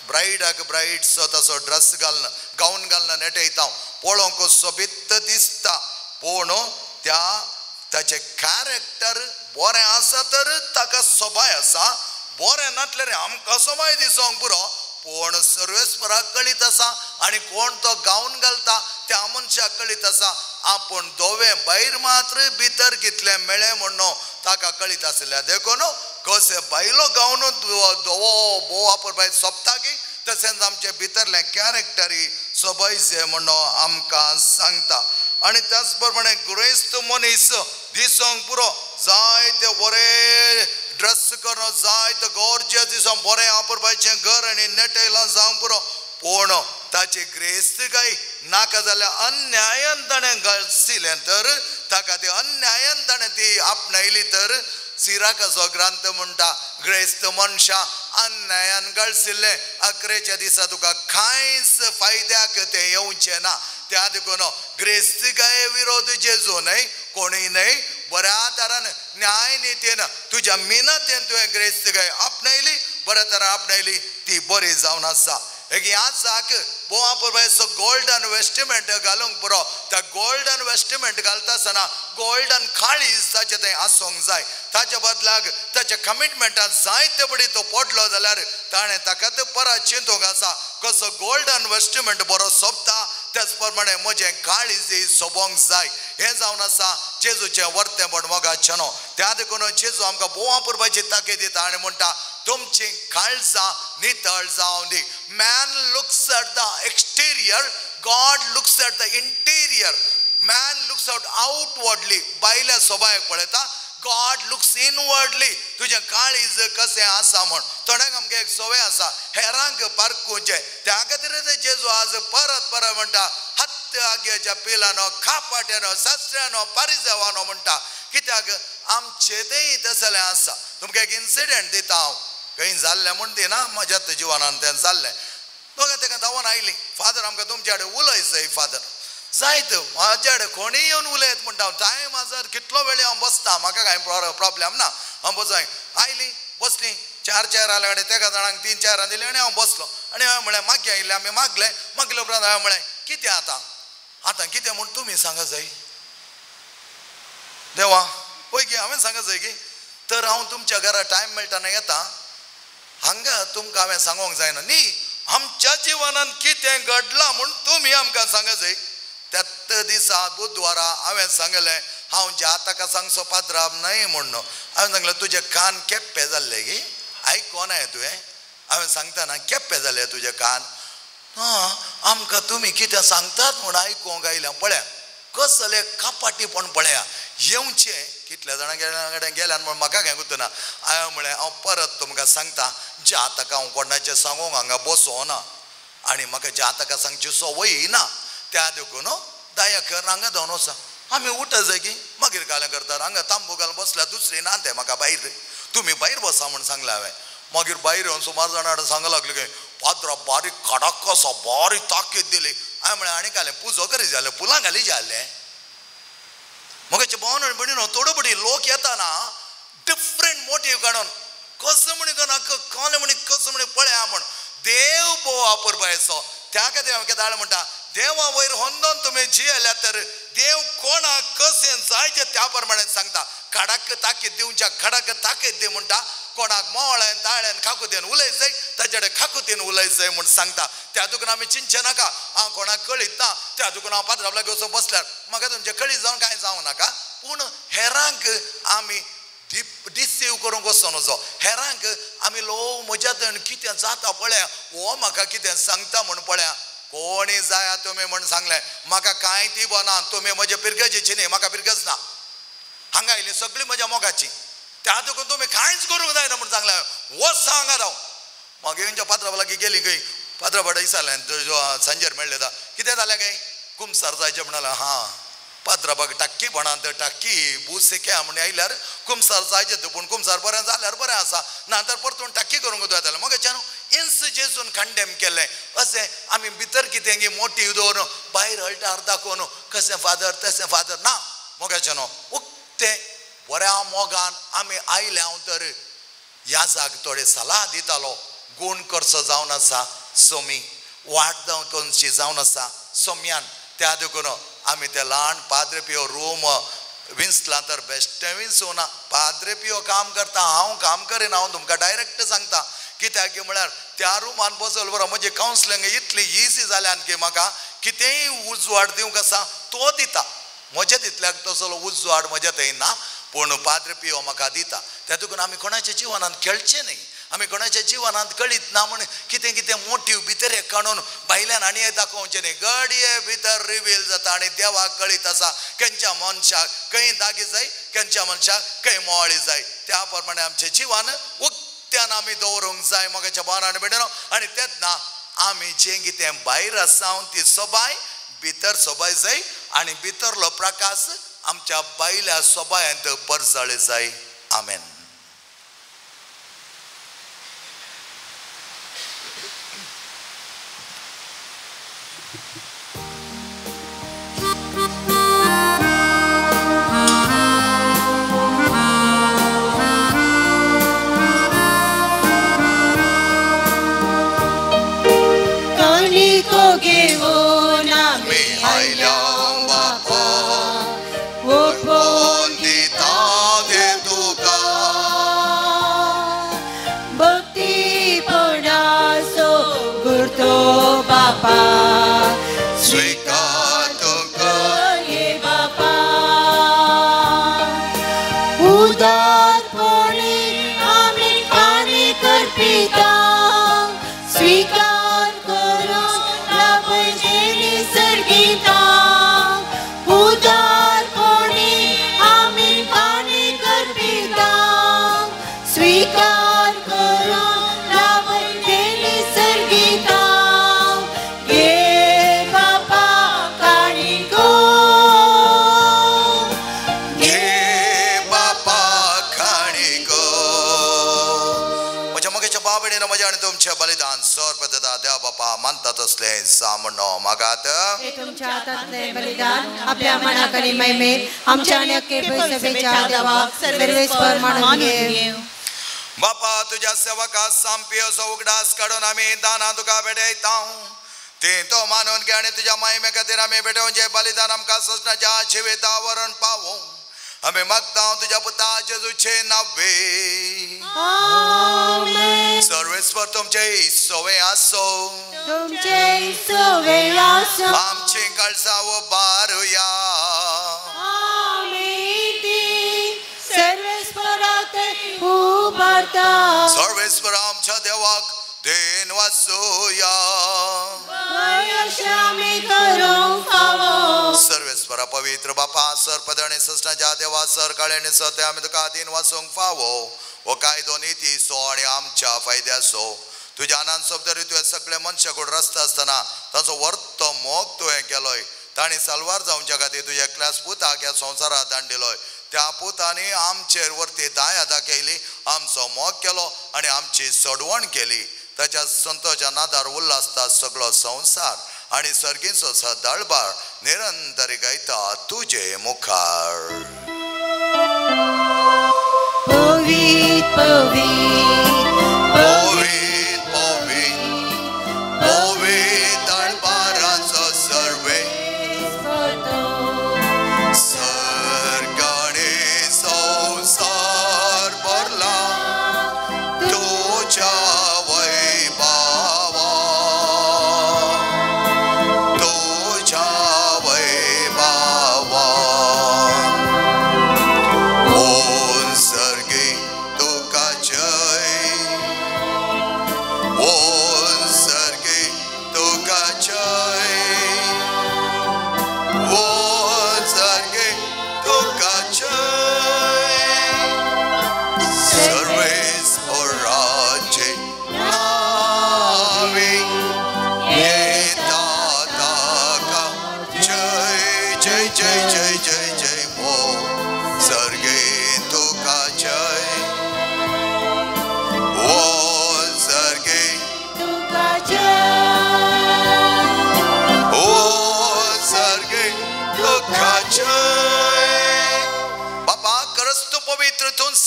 ब्रायडाक ब्रायड्सो तसो ड्रेस घालून गाऊन घालून नटयता पळोवंक सोबीत दिसता पूण त्या ताचें कॅरेक्टर बरें आसा तर ताका सोबाय आसा. बरें नाटल्यार आमकां सोबाय दिसोंक पुरो पूण सर्वेस्पराक कळीत आसा आनी कोण तो गाऊन घालता त्या मनशाक कळीत आसा आपूण धोवे भायर मात्र भितर कितले मेळ्ळे म्हणून ताका कळीत आसल्या देखून कशें भायलो गाऊन धवो भोव वापरपाक सोंपता की तशेंच आमचे भितरलें कॅरेक्टरी सोबायचें म्हणून आमकां सांगता. आनी त्याच प्रमाणे ग्रेस्त मनीस दिसोंक पुरो जाय ते बरें ड्रेस करून जाय ते गॉर्जियस दिसोन बरें वापरपाचें घर आनी नटयलां जावंक पुरो पूण ताची ग्रेस्तकाय नाका जाल्यार अन्यायान ताणें घालसिलें तर ताका ती अन्यायान ताणें ती आपणायली तर सिराकाचो ग्रंथ म्हणटा ग्रेस्त मनशा अन्यायान घालसिल्लें अकरेच्या दिसा तुका कांयच फायद्याक तें येवचें ना. त्या देखून ग्रेस्तकाये विरोध जेजू न्हय कोणूय न्हय बऱ्या तरान न्याय नितीन तुज्या मिनतेन तुवें ग्रेस्तकाय आपणायली बऱ्या तरान आपणायली ती बरी जावन आसा. एक याद जाक बोवा परबाय सो गोल्डन वेस्टमेंट घालूंक पुरो त्या गोल्डन वेस्टमेंट घालता आसतना गोल्डन काळीज ताचे थंय आसूंक जाय ताच्या बदलाक ताच्या कमिटमेंटान जायते बडी तो पडलो जाल्यार ताणें ताका परत चिंतूंक आसा कसो गोल्डन वेस्टमेंट बरो सोंपता त्याच प्रमाणे म्हजें काळीज सोबोंक जाय हें जावन आसा जेजूचें वर्तेपण मोगाचें त्या देखून जेजू आमकां बोवा पुरबाची तांकीद दिता आनी म्हणटा तुमची काळजां नितळ जावं दी. Man looks at the exterior, God looks at the interior. Man looks outwardly बायल्या सोबायक पळयता, गॉड लुक्स इनवर्डली तुजें काळीज कशें आसा म्हण. थोड्यांक आमगे एक सवय आसा हेरांक पारखुचें त्या खातीर जेजू आज परत परत म्हणटा हत्य आग्याच्या पिलानो खापाट्यानो सासऱ्यानो पारिजावानो म्हणटा कित्याक आमचें तें तसलें आसा. तुमकां एक इन्सिडेंट दिता हांव खंय जाल्लें म्हण दिना म्हज्याच जिवनान तें जाल्लें. दोगां ताका धांवून आयलीं फादर आमकां तुमचे कडेन उलय जाय फादर. जायत म्हाजे कडेन कोणीय येवन उलयत म्हणटा हांव टायम आसा कितलो वेळ हांव बसता म्हाका कांय प्रॉब्लेम ना हांव बसय. आयलीं बसलीं 4 चेर आल्या कडेन तेका जाणांक 3 चेरां दिलीं आनी हांव बसलो आनी हांवें म्हळें मागे आयिल्लें आमी मागले उपरांत हांवें म्हळें कितें आतां कितें म्हूण तुमी सांगा जाय देवा पळय गे हांवें सांगा जाय गे तर हांव तुमच्या घरा टायम मेळटाना येता हांगा तुमकां हांवें सांगूंक जायना न्ही आमच्या जिवनान कितें घडलां म्हूण तुमी आमकां सांगा जाय. त्यात दिसा बुधवारा हांवें सांगलें हांव जातकां सांगचो पात्राब न्हय म्हूण हांवें सांगलें तुजे कान केप्पे जाल्ले गे आयकोना तुवें हांवें सांगतना केप्पे जाले तुजे कान. आमकां तुमी कितें सांगतात म्हूण आयकोंक आयल्या पळया कसले कापाटीपण पळया येवचें कितल्या जाणां कडेन गेल्यान म्हूण म्हाका कांय गुतना हांवें म्हळें हांव परत तुमकां सांगता जातकां हांव कोणाचें सांगूंक हांगा बसोना आनी म्हाका जातकां सांगची संवय ना त्या देखून दया कर हांगा धांवन वचा. आमी उठ जाय की मागीर कालें करतात हांगा तांबू घालून बसल्यार दुसरी ना तें म्हाका भायर तुमी भायर बसा म्हूण सांगलें हांवें. मागीर भायर येवन सुमार जाणां कडेन सांगूंक लागलें की पाद्रा बारीक कडक कसो बारीक ताकीद दिली. हांवें म्हळें आनी कालें पुजो करी जालें फुलां घाली जालें. मगाचे भावना बडीनो थोडो बडी लोक येताना डिफरंट मोटीव काडून कसं म्हणी काले म्हणी कसं म्हणी पळया म्हण देव बोवा पुरबायचो त्या खातीर हांवें कितें म्हणटा देवा वयर होंदोन तुमी जियेल्यात तर देव कोणाक कशें जायचे त्या प्रमाणे सांगता. खडक ताकीद दिवच्या खडक ताकीद दी म्हणटा कोणाक मोळ्यान दाळ्यान खाकुतेन उलय जाय ताचे कडेन खाकुतेन उलय जाय म्हूण सांगता. त्या दुखून आमी चिंतचे नाका हांव कोणाक कळीत ना त्या दुखून हांव पात्राबला घेवचो बसल्यार म्हाका तुमचे कळीत जावन कांय जावं नाका. पूण हेरांक आमी डिसीव करूंक वचो नजो हेरांक आमी लो म्हज्या थंय कितें जाता पळया हो म्हाका कितें सांगता म्हूण पळया कोणी जाया तुमी म्हूण सांगलें म्हाका कांय ती बना तुमी म्हजे पिरगेची न्ही म्हाका पिरगज ना हांगा आयली सगळीं म्हज्या मोगाची त्या देखून तुमी कांयच करूंक जायना म्हूण सांगलें वच सांगा राव. मागीर खंयच्या पात्राबा लागीं गेली खंय पात्राबाडा विचारलें सांजेर मेळ्ळें कितें जालें काय कुमसार जायचें म्हणलें हां पात्राबाक टाक्की म्हणत टाक्की बुसेक्या म्हण आयल्यार कुमसार जायचें पूण कुमसार बरें जाल्यार बरें आसा नातर परतून टाक्की करूंक जाय मग इंस जेजून कंडेम केलें अशें आमी भितर कितें गी मोटीव दवरून भायर हळटार दाखोवन कशें फादर तशें फादर ना मोगाचें न्हू उक्तें बऱ्या मोगान आमी आयल्या हांव तर ह्या जाग थोडे सलाह दितालो गूण करचो जावन आसा सोमी वाट जावनशी जावन आसा सोम्यान त्या देखून आमी ते ल्हान पाद्रे पियो रूम विंसला तर बेश्टें विंसूना पाद्रे पियो काम करता हांव काम करीना हांव तुमकां डायरेक्ट सांगता कित्याक म्हळ्यार त्या रुमान बसल बरो म्हजी कावन्सिलींग इतली इजी जाल्यान की म्हाका कितेंय उजवाड दिवंक आसा तो दिता म्हज्या तितल्याक तसलो उजवाड म्हज्या थंय ना पूण पाद्रे पियो म्हाका दिता त्या देखून आमी कोणाच्या जिवनांत खेळचें न्ही आमी कोणाच्या जिवनांत कळीत ना म्हण कितें कितें मोटीव भितर एक काडून भायल्यान आनी दाखोवचें न्ही घडये भितर रिवील जाता आनी देवाक कळीत आसा खंयच्या मनशाक खंय दागी जाय खंयच्या मनशाक खंय मोळी जाय त्या प्रमाणे आमचें जिवन उक्त्यान आमी दवरूंक जाय मोगाच्या भावनान बेडनो आनी तेन्ना आमी जें कितें भायर आसा ती सोबाय भितर सोबाय जाय आनी भितरलो प्रकाश आमच्या भायल्या सोबायांत परजळ जाय. आमेन. करतो बापा स्वीकार तो कर ये बापा उदारपणे आम्ही पाणी करपिता स्वीकार करो लाभजे निसर्गिता उदारपणे आम्ही पाणी करपिता स्वीकार करो लाभजे निसर्गिता ये बापा काणिको घे बापा खाणिको म्हज्या मोगेच्या बाबडीन म्हज्या आनी तुमचें बलिदान सर्प देता देव बापा मानतात असले सामनो मागात हे तुमच्या हातातले बलिदान आपल्या मनाकरी मैमेत आमच्या आणि अख्खे सभेच्या देवाक सर्वेस्वर मानून घेव बापा तुझ्या सेवका सांपी असो उगडास काढून आम्ही दाना तुका भेटयता ते तो मानून घे आणि तुझ्या महिमे खातीर आम्ही भेटवून जे बलिदान आमकां सजनाच्या जिवितावरण पावो आम्ही मागता तुझ्या पुता जेजूचे नावे आमेन सर्वेस्वर तुमचे सवय आसो तुमचे सवे आसो आमची काळजां उबारुया आमेन सर्वेस्वरात उबारता सर्वेस्वर आमच्या देवाक देन वासूया आमी करूंक फावो सर्वेस्वरा पवित्र बापा सर्पद आणि सस्नाच्या देवा सर काळेने सते आम्ही तुका दिन वासूंक फावो वो कायदो नीती सो आणि आमच्या फायद्यासो तुझ्या आनंद सोबतरी तुवें सगळे मनशा कोण रस्ता असताना ताचो वर्त मोग तुवें केलोय ताणी सालवार जावच्या खातीर तुझ्या एकल्याच पुताक ह्या संवसारात धाडलोय त्या पुतांनी आमचेर वर्ती दया दाखयली आमचो मोग केलो आणि आमची सोडवण केली त्याच्या संतोच्या नादार उल्हासता सगळो संसार आणि सर्गीचो दळबार निरंतर गायता तुझे मुखार पवित पवित पवित पवित पवित दळबाराचो सर्वे सर्गाने संसार भरला तुझ्या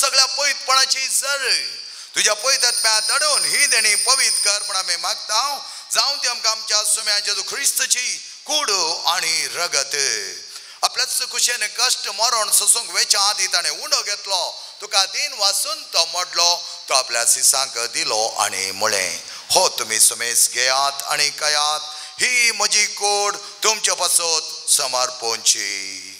सगळ्या पवित्रपणाची जर तुझ्या पवित्रात्म्या दडून ही देणी पवित्र कर पण आम्ही मागता जाऊन ती आमकां आमच्या सुम्या जेजू ख्रिस्ताची कूड आणि रगत आपल्याच कुशेने कष्ट मरण ससूंक वेच्या आदी ताणें उंडो घेतलो तुका दिन वासून तो मोडलो तो आपल्या सिसांक दिलो आणि मुळे हो तुम्ही सुमेस घेयात आणि कयात ही म्हजी कूड तुमच्या पासत समर्पणची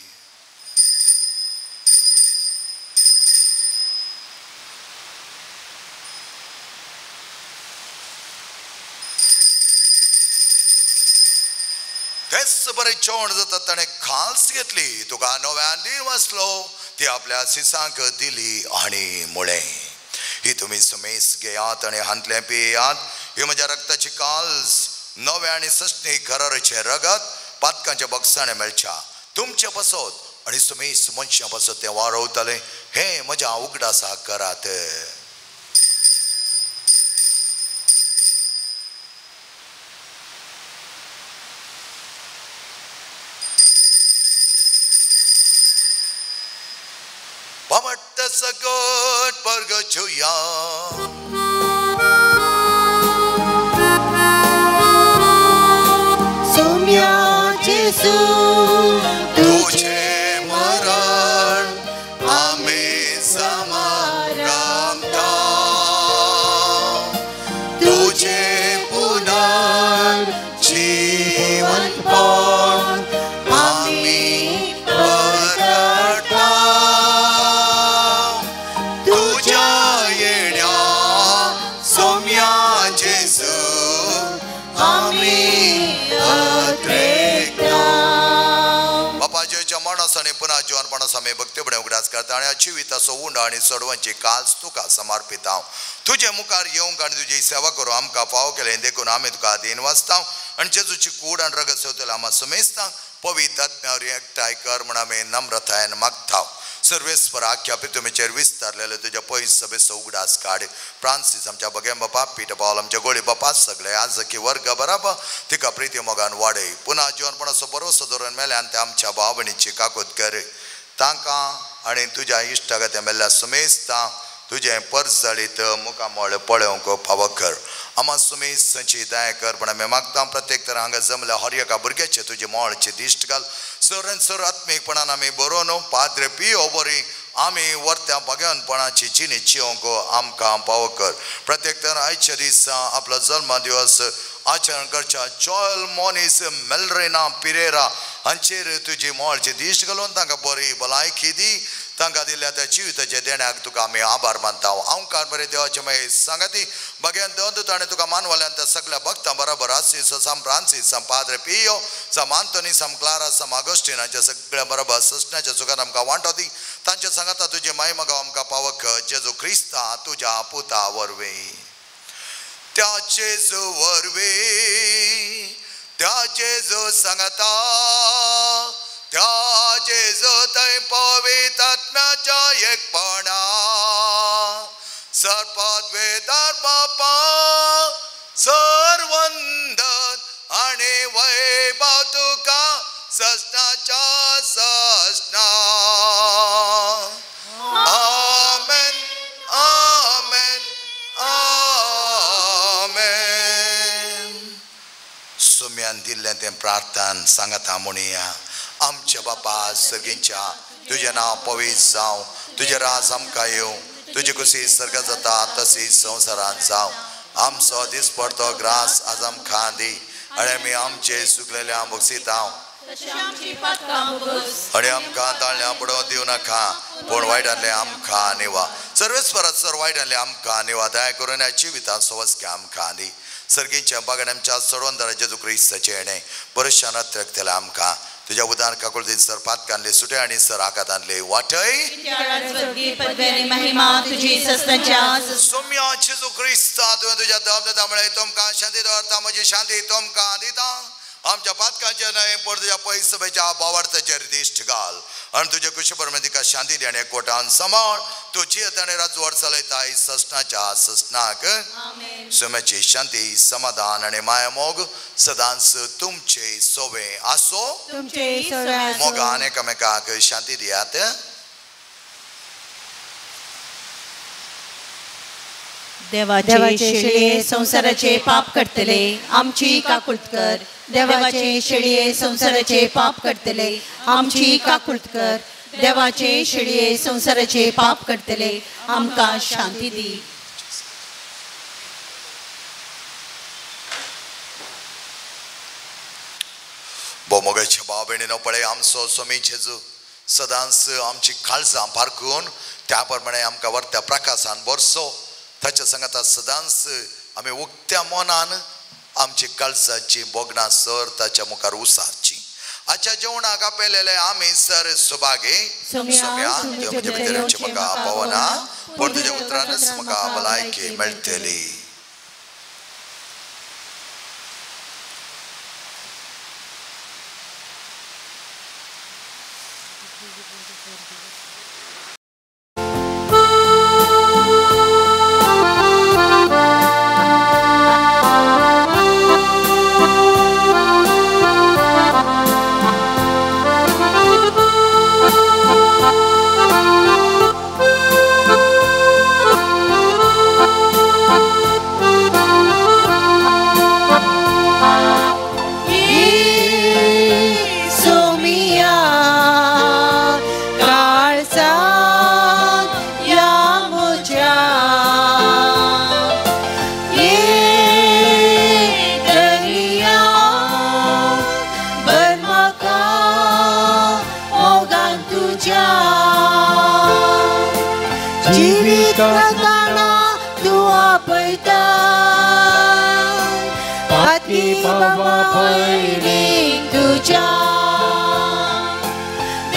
तेच बरें जेवण जाता ताणें खास घेतली तुका नव्यान दिन वाचलो ती आपल्या सिसांक दिली आणि मुळे ही तुम्ही सुमेस घेयात आणि हांतले पियात ही म्हज्या रक्ताची काल्स नव्या आणि सस्नी खरचे रगत पातकांच्या बक्षाने मेळच्या तुमच्या पासत आणि सुमेस मनशां पासत ते वाडवतले हे म्हज्या उगडासा करात Pamata sagot pargachuya Sumya Jesu Tujhe maran Ame samaramta Tujhe punah पुन्हा जीवनपणा समय भक्ती बडे उगडास करता आणि जिविताचो उंड आणि सोडवची काज तुका समर्पित हांव तुझे मुखार येवंक आनी तुजी सेवा करूं आमकां फाव केलें देखून आमी तुका दिन वाचता आनी जेजूची कूड आनी रगत सेवतले आम्हा सुमेस्ता पवित्र आत्म्यावर एकठांय कर म्हण आमी नम्रतायेन मागता सर्वेस्पर आख्या पितुमेचेर विस्तारलेले तुझ्या पयस सभेचो उगडास काड फ्रांसीस आमच्या बगे बापा पीटर पॉल आमच्या गोळी बापा सगळे आज की वर्ग बराबर तिका प्रिती मोगान वाडय पुन्हा जीवनपणाचो भरोसो धरून मेल्यान ते आमच्या भाव भयणीची काकूत कर तांकां आनी तुज्या इश्टागत्या मेल्ल्या सुमेस्ता तुझे परजळीत मुखामोळ पळोवंक फावो कर आम्हा सुमेसाची दया कर पण आमी मागता प्रत्येक तर हांगा जमल्या हर एका भुरग्याचे तुजे मोळचे दिश्ट घाल सर आत्मीकपणान आमी बरोवन पाद्रे पियो बरी आमी वर्त्या भगवानपणाची जिणी जिवंक आमकां फावो कर प्रत्येक तर आयच्या दिसा आपलो जल्म दिवस आचरण करच्या जॉयल मॉनिस मेलरेना पिरेरा हांचेर तुजी मोळची दिश्ट घालून तांकां बरी भलायकी दी तांकां दिल्या त्या जिविताचे देण्याक तुका आमी आभार मानता हांव बरे देवाचे मागीर सांगाती भगवान देवदूत आनी तुका मानवाल्यान त्या सगळ्या भक्तां बरोबर आसीस साम फ्रांसीस साम पाद्रे पियो साम आंतोनी साम क्लारा साम ऑगस्टीन हांच्या सगळ्या बरोबर ससण्याच्या सुखान आमकां वांटो दी तांच्या सांगाता तुजे महिमा गांव आमकां पावक जेजू क्रिस्ता तुज्या पुता वरवीं त्याचे जो वरवीं त्याचे जो सांगता त्याचे जो थंय पवित्र आत्म्याच्या एकपणा सर्पद्वेदार बापा सर्वंदन आणि वैभव तुका ससनाच्या ससना आमेन आमेन आमेन सुम्यान दिल्लें तें प्रार्थना सांगता म्हणुया आमच्या बापा सगळींच्या तुझे नाव पवित्र जावं तुझे राज आमकां येवं तुजी कुशी सर्ग जाता तशीच संवसारांत जावं आमचो दिसपडतो ग्रास आज आमकां दी आनी आमी आमचे सुकलेल्या बक्षिता आनी आमकां ताळ्यां पडोवंक दिवं नाका पूण वायटांतले आमकां निवा सर्वेस्परात सर वायटांतले आमकां निवा दया करून ह्या जिवितांत सवस्के आमकां दी सर्गीच्या बागान आमच्या सोडवंदर जेजू क्रिस्ताचे येणे बरेचशा रक्तले आमकां तुझ्या उदार काकुळ दिन सर पातकांतले सुटे आणि सर आकातांतले वाटय सोम्या जेजू क्रिस्ता तुवें तुज्या दमदतामुळे तुमकां शांती दवरता म्हजी शांती तुमकां दिता आमच्या पातकांचे न्हय पण तुज्या पयस सभेच्या भावार्थाचेर दिश्ट घाल आनी तुजे कुशी परमे तिका शांती दी आनी एकवटान सांबाळ तूं जियेत आनी राजवट चलयता ससनाच्या ससनाक सोम्याची शांती समाधान आनी माया मोग सदांच तुमचे सोवे आसो मोगान एकामेकाक शांती दियात देवाचे शेळये संसाराचे पाप करतले आमची काकुळत कर देवाचे शेळये संसाराचे पाप करतले आमची काकुळत कर देवाचे शेळये संसाराचे पाप करतले आमकां शांती दी मोगाच्या भाव भयणीनो पळय आमचो स्वामी जेजू सदांच आमची काळजां पारखून त्या प्रमाणे आमकां व्हरत्या प्रकाशान बरसो ताच्या सांगाता सदांच आमी उक्त्या मनान आमची काळजाची बोगणां सर ताच्या मुखार उसारची आजच्या जेवणाक आपयलेले आमी सर सुभागे सोम्या तुजे भितर म्हाका पावना पूण तुज्या उतरानच म्हाका भलायकी मेळटली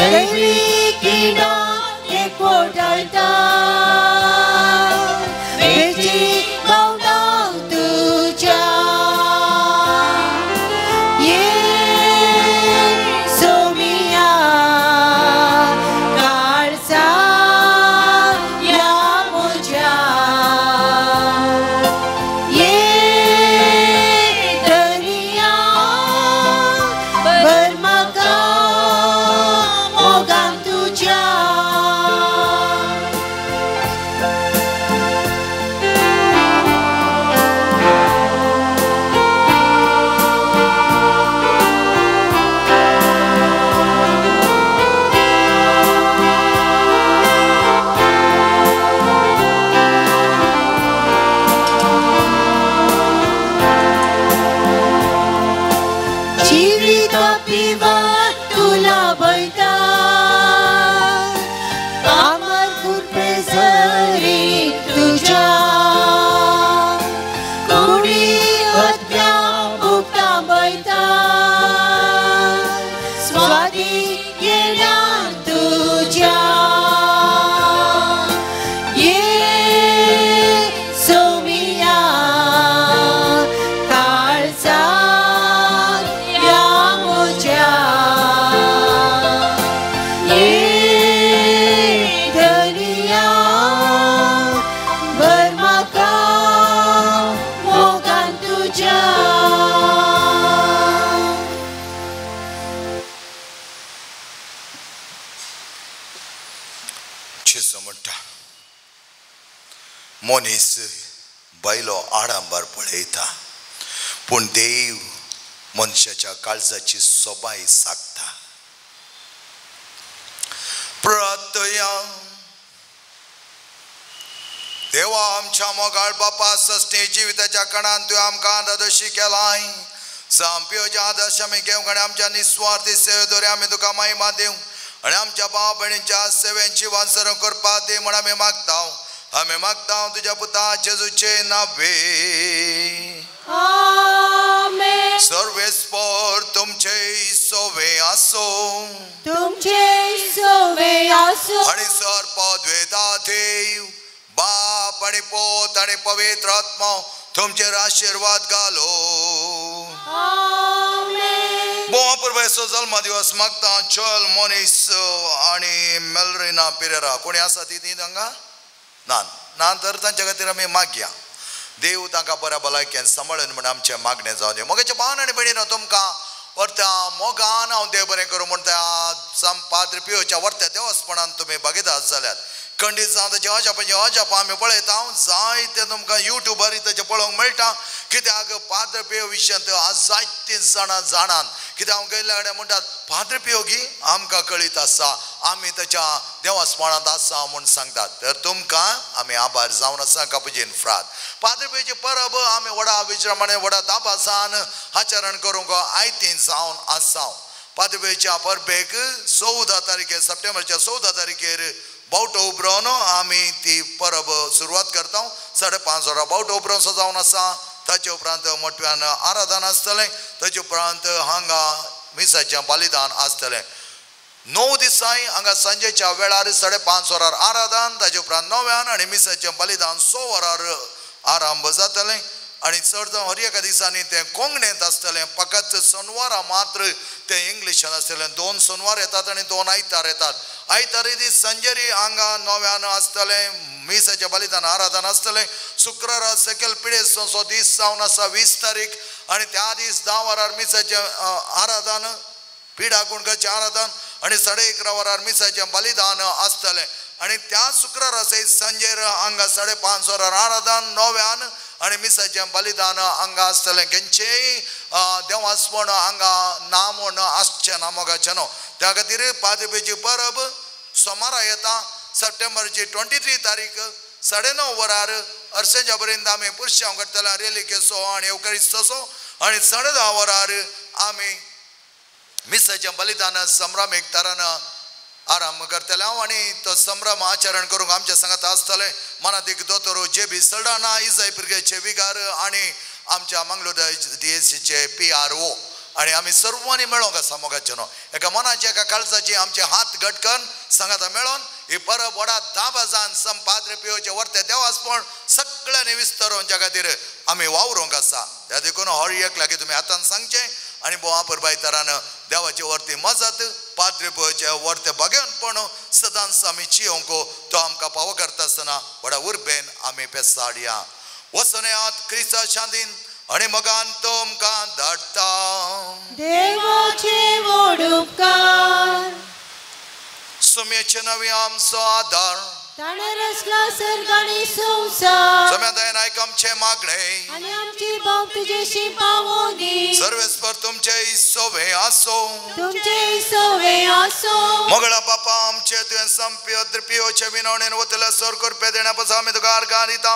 दैवी किडां एकवटायता वेची भावनां तुज्या ये सोमिया काळजा या म्हज्या ये दर्या भर म्हाका मोगान तुज्या जिविता पिवा तुला बैता अमर कुर्पे जरी तुझ्या कोणी हत्या भुकता बैता स्वादी येण्या तुझ्या ये सोमिया काळजा मोनीस बैलो आडंबर पळयता पूण देव मनशाच्या काळजाची सोबाय सागता. प्रार्थया देवा आमच्या मोगाळ बापा सस्ते जिविताच्या कणान तुवें आमकां आदर्शी केलाय. सांप्योच्या आदर्श आमी घेवंक आनी आमच्या निस्वार्थी सेवेद्वारे आमी तुका महिमा दिवं आनी आमच्या भाव भयणींच्या सेवेंची वांसर करपा दी म्हण आमी मागता. आमी मागता तुझ्या पुता जेजूचे नावे. आमेन. सर्वेस्पर तुमचे सोवे आसो तुमचे सोवे आसो आणि सर्पद्वेता देव बाप आणि पोत आणि पवित्र आत्मा तुमचेर आशीर्वाद घालो. आमेन. बोवा पुरवेचो जल्म दिवस मागता चल मोनीस आणि मेलरिना पिरेरा कोणी आसा ती हांगा ना तर तांच्या खातीर आमी मागया. देव तांकां बऱ्या भलायकेन सांबाळून म्हण आमचें मागणें जावन दी. मोगाच्या भावान आनी भयणीनो तुमकां वर्त्या मोगान हांव देव बरें करूं म्हण त्या पाद्री पियोच्या वर्त्या देवस्पणान तुमी भागीदार जाल्यात. खंडीत जावन जेवप आमी पळयता जाय ते तुमकां युट्यूबार ताचें पळोवंक मेळटा. कित्याक पाद्र पियो विशयान जायतीं जाणां जाणान कित्याक हांव गेल्ल्या कडेन म्हणटात पाद्र पियोगी आमकां कळीत आसा आमी ताच्या देवास्पणांत आसा म्हूण सांगतात. तर तुमकां आमी आभार जावन आसा कापुजीन फ्रात. पाद्र पियोची परब आमी व्हडा विजरामणे व्हडा दाबासान आचरण करूंक आयतीं जावन आसा. पाद्र पियोच्या परबेक 14 तारखेर सप्टेंबरच्या 14 तारखेर बावटो उबरोवन आमी ती परब सुरवात करता. 5:30 वरां बावटो उबरोवन सजावन आसा. ताचे उपरांत मोठ्यान आराधन आसतलें. ताचे उपरांत हांगा मिसाचें बलिदान आसतलें. 9 दिसांय हांगा सांजेच्या वेळार 5:30 वरार आराधन. ताचे उपरांत 9 आनी मिसाचें बलिदान 6 वरार आरंभ जातलें. आनी चड जावन हर एका दिसांनी तें कोंकणींत आसतलें. फकत सोनवारा मात्र तें इंग्लिशान आसतलें. 2 सोनवार येतात आनी 2 आयतार येतात. आयतारी दीस सांजेरी हांगा 9 आसतलें मिसाचें बलिदान आराधन आसतलें. शुक्रारा सकयल पिडेचो दीस जावन आसा 20 तारीख आनी त्या दीस 10 वरार मिसाचें आराधन पिडा कुणकाचें आराधन आनी 11:30 वरार मिसाचें बलिदान आसतलें. आनी त्या शुक्रारा सयत सांजेर हांगा 5:30 वरार आराधन 9 आनी मिसाचें बलिदान हांगा आसतलें. खंयचेय देवास्पण हांगा ना म्हूण आसचें ना मोगाचें न्हू. त्या खातीर पाद्रीपेची परब सोमारा येता सप्टेंबरची 23 तारीख 9:30 वरार अर्सेंच्या पर्यंत आमी पुरशांव करतले रेलिकेचो आनी एवकारिस्ताचो आनी 10:30 वरार आमी मिसाचें बलिदान संभ्रमीक तरान आरंभ करतले. हांव आनी तो संभ्रम आचरण करूंक आमच्या सांगात आसतले. मनातीक दोतोर JB सल्डाना इजाय पिर्गेचे विगार आनी आमच्या मंगळूर DSCचे PRO आणि आम्ही सर्वांनी मेळोंक आसा मोगाचे न्हू एका मनाची एका काळजाची आमचे हात घटकन सांगाता मेळोन ही परब व्हडा दाबाजान संपाद्र पियोचे वर्ते देवासपण सगळ्यांनी विस्तरोवच्या खातीर आमी वावरूंक आसा त्या देखून हर एक लागीं तुमी हातान सांगचे आणि बोवा परबायतरान देवाचे वर्ती मजत पाद्री पियोचे वर्ते बगेवनपण सदांच आमी चियोंको तो आमकां पावो करता आसतना व्हडा उर्बेन आमी पेसाडया वसन्यांत क्रिस्ता शांतीन आणि मगान तुमकां धाडटा देवाचे व्हड उपकार सुमेचे नवे आमचो आदार ताणे रचला सर्ग आनी संवसार सम्या दयेन आयक आमचे मागणे आनी आमची भाव तुजेशी पावो दी सर्वेस्पर तुमचे सोवे आसो तुमचे सोवे आसो मोगळा बापा आमचे तुवें संपियो पियोचे विनवणेन वतल्या सोर करपे देण्या पासून आमी तुका आर्गां दिता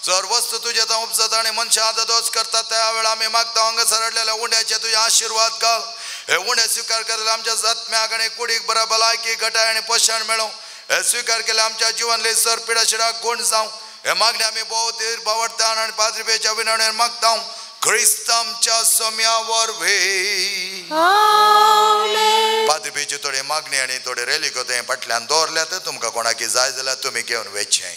जर वस्तू तुजे तो उपजता आणि मनशा दोष करतात त्या वेळा आम्ही मागता अंग सरडलेल्या उंड्याचे तुझे आशीर्वाद घाल हे उंडे स्वीकार केलेले आमच्या जत्म्याक आणि कुडीक बरा भलायकी घटाय आणि पोषण मेळो हे स्वीकार केले आमच्या जीवन सर पिडा शिडाक गुण जावं हे मागणे आम्ही भोवतीर भावडतान आणि पाद्रीपेच्या विनवणेन मागता ख्रिस्त आमच्या सोम्यावर वे पाद्रीपेची थोडी मागणी आणि थोडे रेलिको ते फाटल्यान दवरल्यात तुमकां कोणाकी जाय जाल्यार तुमी घेवन वेचे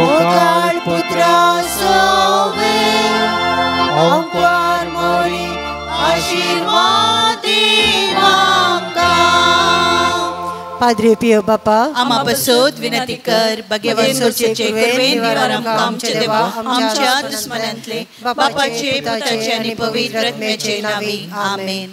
ओगाळ पुत्रा सोवे ओंकार मोरी आशीर्वाद देवांका पाद्री पियो बापा आमा बसोत विनंती कर भगवंतचे कृपेन निवारम आमचे देवा आमच्या दुश्मनांतले बापाचे पुत्राचे आणि पवित्र आत्म्याचे नावे आमेन.